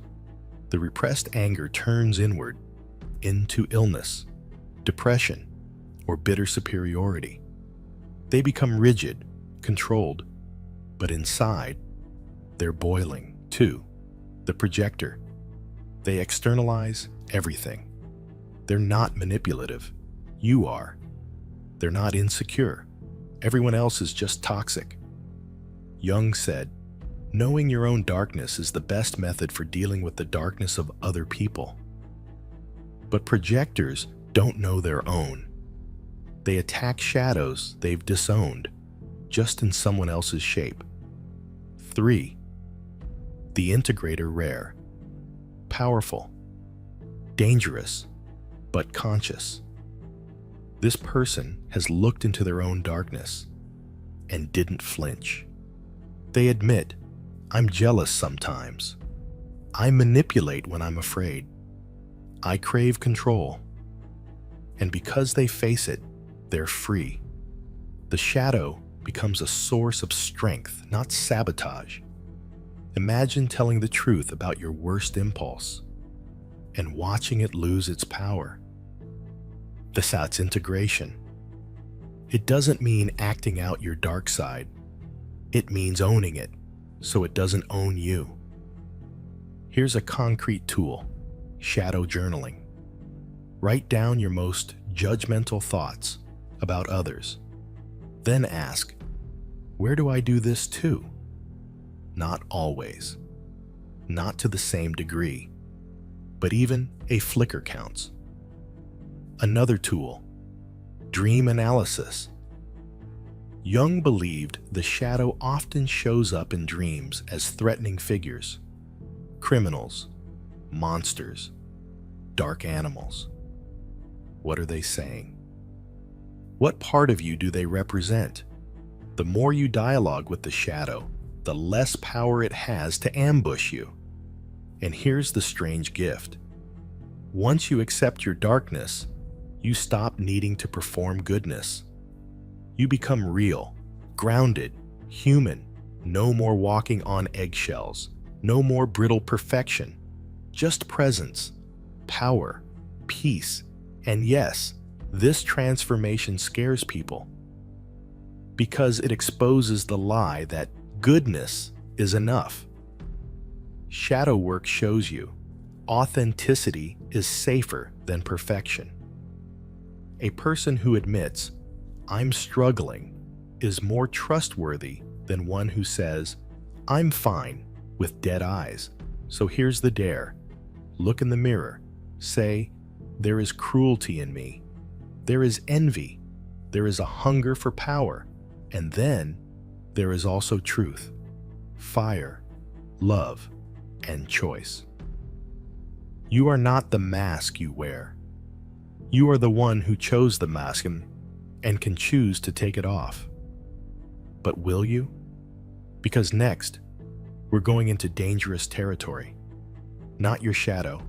The repressed anger turns inward into illness, depression, or bitter superiority. They become rigid, controlled, but inside, they're boiling. 2, the projector. They externalize everything. They're not manipulative. You are. They're not insecure. Everyone else is just toxic. Jung said, "Knowing your own darkness is the best method for dealing with the darkness of other people." But projectors don't know their own. They attack shadows they've disowned, just in someone else's shape. 3, the integrator rare. Powerful, dangerous, but conscious. This person has looked into their own darkness and didn't flinch. They admit, "I'm jealous sometimes. I manipulate when I'm afraid. I crave control." And because they face it, they're free. The shadow becomes a source of strength, not sabotage. Imagine telling the truth about your worst impulse and watching it lose its power. That's integration. It doesn't mean acting out your dark side. It means owning it so it doesn't own you. Here's a concrete tool: shadow journaling. Write down your most judgmental thoughts about others. Then ask, where do I do this too? Not always. Not to the same degree. But even a flicker counts. Another tool: dream analysis. Jung believed the shadow often shows up in dreams as threatening figures, criminals, monsters, dark animals. What are they saying? What part of you do they represent? The more you dialogue with the shadow, the less power it has to ambush you. And here's the strange gift. Once you accept your darkness, you stop needing to perform goodness. You become real, grounded, human. No more walking on eggshells. No more brittle perfection. Just presence, power, peace. And yes, this transformation scares people because it exposes the lie that goodness is enough. Shadow work shows you authenticity is safer than perfection. A person who admits, "I'm struggling," is more trustworthy than one who says, "I'm fine," with dead eyes. So here's the dare. Look in the mirror. Say, "There is cruelty in me. There is envy. There is a hunger for power. And then there is also truth, fire, love, and choice." You are not the mask you wear. You are the one who chose the mask and can choose to take it off. But will you? Because next, we're going into dangerous territory. Not your shadow,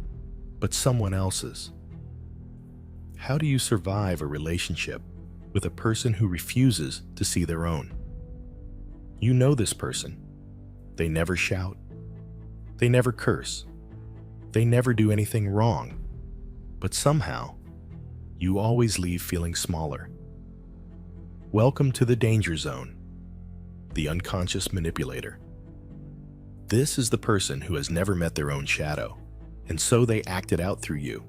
but someone else's. How do you survive a relationship with a person who refuses to see their own? You know this person. They never shout. They never curse. They never do anything wrong. But somehow, you always leave feeling smaller. Welcome to the danger zone, the unconscious manipulator. This is the person who has never met their own shadow, and so they act it out through you.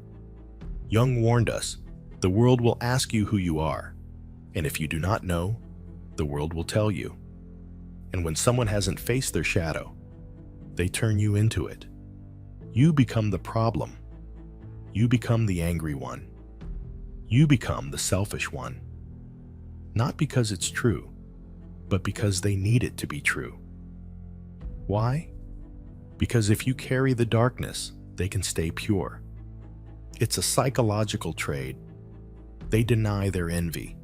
Jung warned us, the world will ask you who you are, and if you do not know, the world will tell you. And when someone hasn't faced their shadow, they turn you into it. You become the problem. You become the angry one. You become the selfish one. Not because it's true, but because they need it to be true. Why? Because if you carry the darkness, they can stay pure. It's a psychological trade. They deny their envy,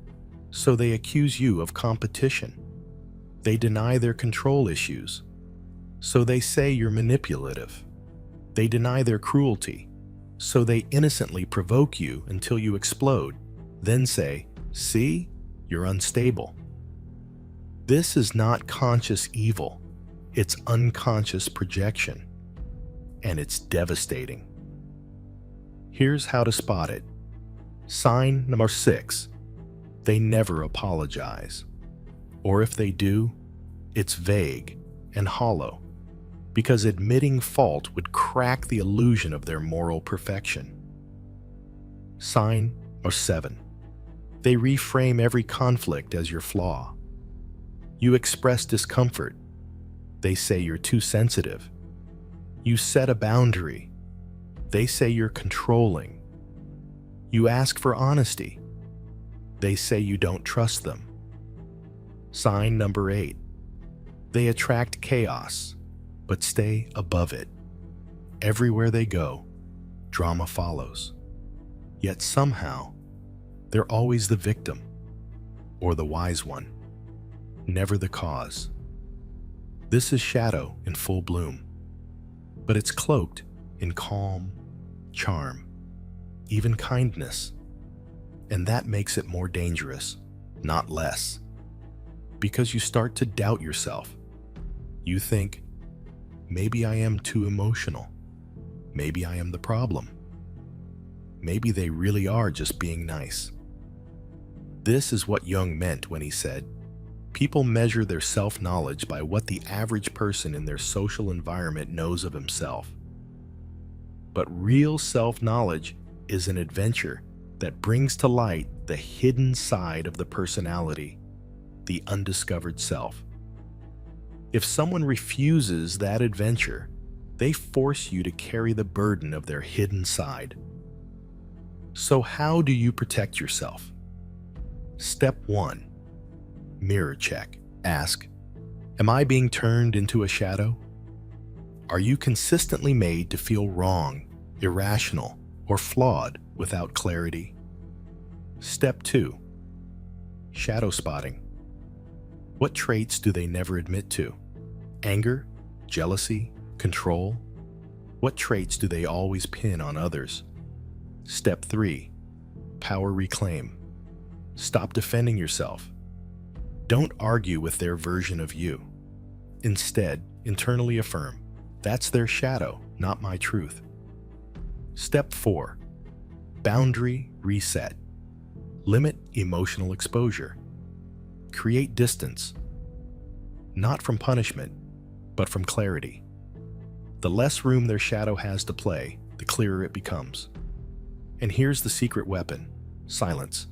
so they accuse you of competition. They deny their control issues, so they say you're manipulative. They deny their cruelty, so they innocently provoke you until you explode, then say, "See, you're unstable." This is not conscious evil, it's unconscious projection, and it's devastating. Here's how to spot it. Sign number 6, they never apologize. Or if they do, it's vague and hollow, because admitting fault would crack the illusion of their moral perfection. Sign number 7, they reframe every conflict as your flaw. You express discomfort. They say you're too sensitive. You set a boundary. They say you're controlling. You ask for honesty. They say you don't trust them. Sign number 8, they attract chaos, but stay above it. Everywhere they go, drama follows. Yet somehow, they're always the victim, or the wise one, never the cause. This is shadow in full bloom, but it's cloaked in calm, charm, even kindness. And that makes it more dangerous, not less. Because you start to doubt yourself. You think, maybe I am too emotional. Maybe I am the problem. Maybe they really are just being nice. This is what Jung meant when he said, people measure their self-knowledge by what the average person in their social environment knows of himself. But real self-knowledge is an adventure that brings to light the hidden side of the personality, the undiscovered self. If someone refuses that adventure, they force you to carry the burden of their hidden side. So how do you protect yourself? Step 1, mirror check. Ask, am I being turned into a shadow? Are you consistently made to feel wrong, irrational, or flawed without clarity. Step 2. Shadow spotting. What traits do they never admit to? Anger, jealousy, control? What traits do they always pin on others? Step 3. Power reclaim. Stop defending yourself. Don't argue with their version of you. Instead, internally affirm, that's their shadow, not my truth. Step 4. Boundary reset. Limit emotional exposure. Create distance. Not from punishment, but from clarity. The less room their shadow has to play, the clearer it becomes. And here's the secret weapon: silence.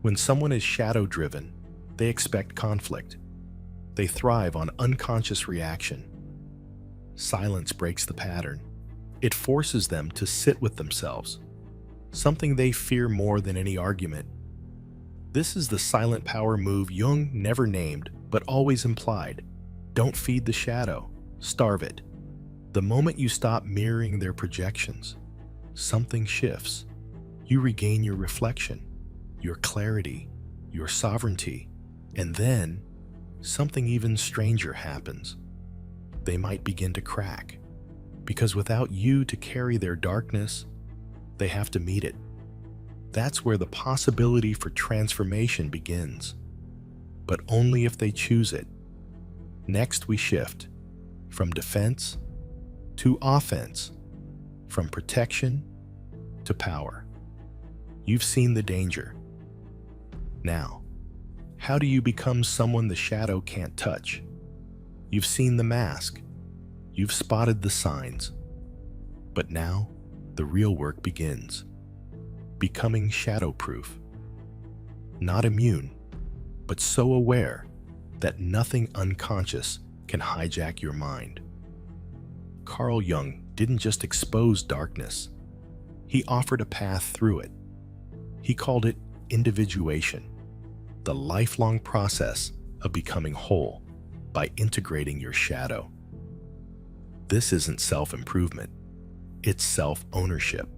When someone is shadow-driven, they expect conflict. They thrive on unconscious reaction. Silence breaks the pattern. It forces them to sit with themselves, something they fear more than any argument. This is the silent power move Jung never named, but always implied. Don't feed the shadow, starve it. The moment you stop mirroring their projections, something shifts. You regain your reflection, your clarity, your sovereignty, and then something even stranger happens. They might begin to crack, because without you to carry their darkness, they have to meet it. That's where the possibility for transformation begins, but only if they choose it. Next, we shift from defense to offense, from protection to power. You've seen the danger. Now, how do you become someone the shadow can't touch? You've seen the mask. You've spotted the signs. But now, the real work begins. Becoming shadow-proof. Not immune, but so aware that nothing unconscious can hijack your mind. Carl Jung didn't just expose darkness. He offered a path through it. He called it individuation, the lifelong process of becoming whole by integrating your shadow. This isn't self-improvement, it's self-ownership.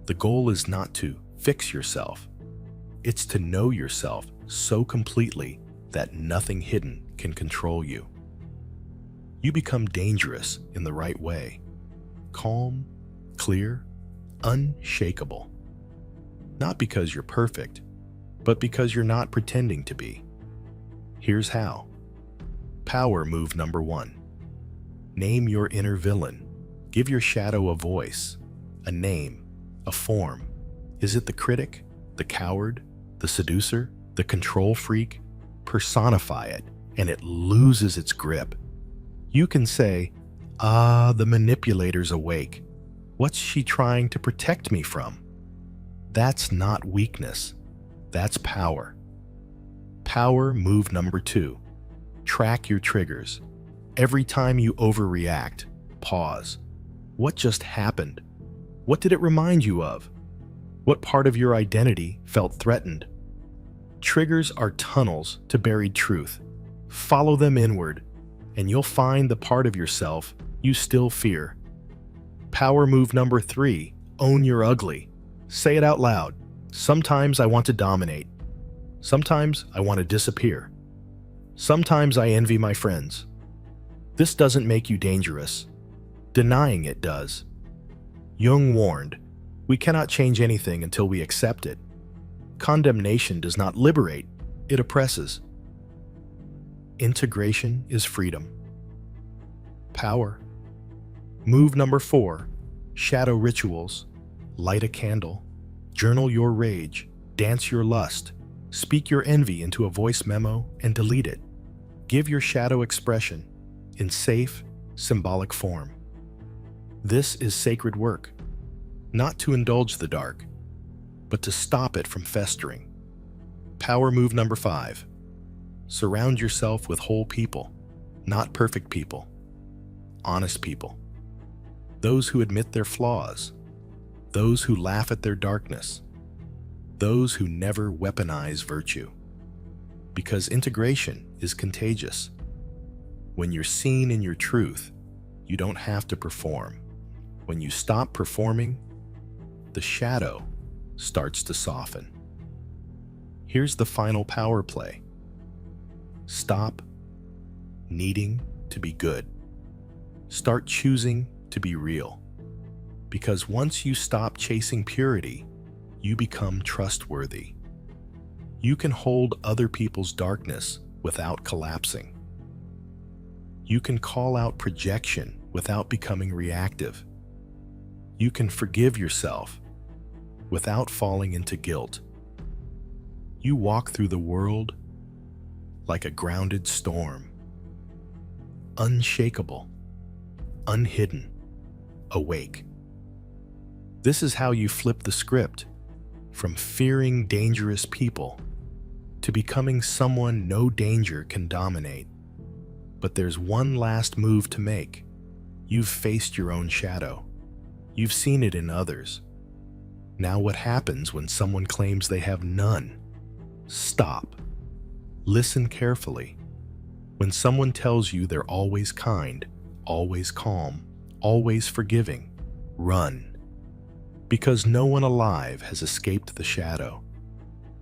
The goal is not to fix yourself, it's to know yourself so completely that nothing hidden can control you. You become dangerous in the right way, calm, clear, unshakable. Not because you're perfect, but because you're not pretending to be. Here's how. Power move number 1. Name your inner villain. Give your shadow a voice, a name, a form. Is it the critic, the coward, the seducer, the control freak? Personify it, and it loses its grip. You can say, the manipulator's awake. What's she trying to protect me from? That's not weakness. That's power. Power move number 2. Track your triggers. Every time you overreact, pause. What just happened? What did it remind you of? What part of your identity felt threatened? Triggers are tunnels to buried truth. Follow them inward, and you'll find the part of yourself you still fear. Power move number 3. Own your ugly. Say it out loud. Sometimes I want to dominate. Sometimes I want to disappear. Sometimes I envy my friends. This doesn't make you dangerous. Denying it does. Jung warned, we cannot change anything until we accept it. Condemnation does not liberate, it oppresses. Integration is freedom. Power. Move number 4. Shadow rituals. Light a candle. Journal your rage. Dance your lust. Speak your envy into a voice memo and delete it. Give your shadow expression in safe, symbolic form. This is sacred work. Not to indulge the dark, but to stop it from festering. Power move number 5. Surround yourself with whole people, not perfect people. Honest people. Those who admit their flaws. Those who laugh at their darkness. Those who never weaponize virtue. Because integration is contagious. When you're seen in your truth, you don't have to perform. When you stop performing, the shadow starts to soften. Here's the final power play. Stop needing to be good. Start choosing to be real. Because once you stop chasing purity, you become trustworthy. You can hold other people's darkness without collapsing. You can call out projection without becoming reactive. You can forgive yourself without falling into guilt. You walk through the world like a grounded storm, unshakable, unhidden, awake. This is how you flip the script from fearing dangerous people to becoming someone no danger can dominate. But there's one last move to make. You've faced your own shadow. You've seen it in others. Now what happens when someone claims they have none? Stop. Listen carefully. When someone tells you they're always kind, always calm, always forgiving, run. Because no one alive has escaped the shadow.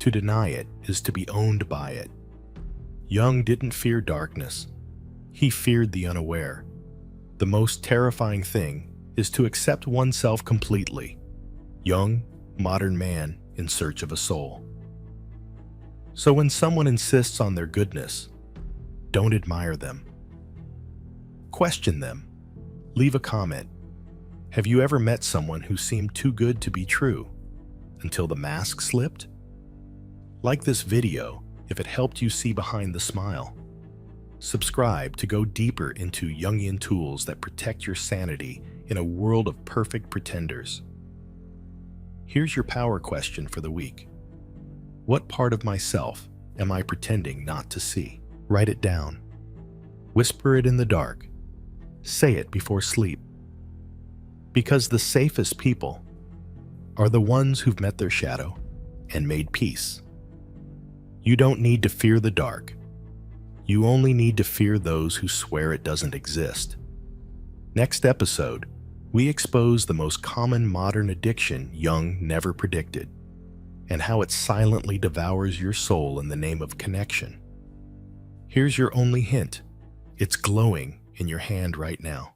To deny it is to be owned by it. Jung didn't fear darkness. He feared the unaware. The most terrifying thing is to accept oneself completely. Young, modern man in search of a soul. So when someone insists on their goodness, don't admire them. Question them. Leave a comment. Have you ever met someone who seemed too good to be true until the mask slipped? Like this video if it helped you see behind the smile. Subscribe to go deeper into Jungian tools that protect your sanity in a world of perfect pretenders. Here's your power question for the week. What part of myself am I pretending not to see? Write it down. Whisper it in the dark. Say it before sleep. Because the safest people are the ones who've met their shadow and made peace. You don't need to fear the dark. You only need to fear those who swear it doesn't exist. Next episode, we expose the most common modern addiction Jung never predicted, and how it silently devours your soul in the name of connection. Here's your only hint. It's glowing in your hand right now.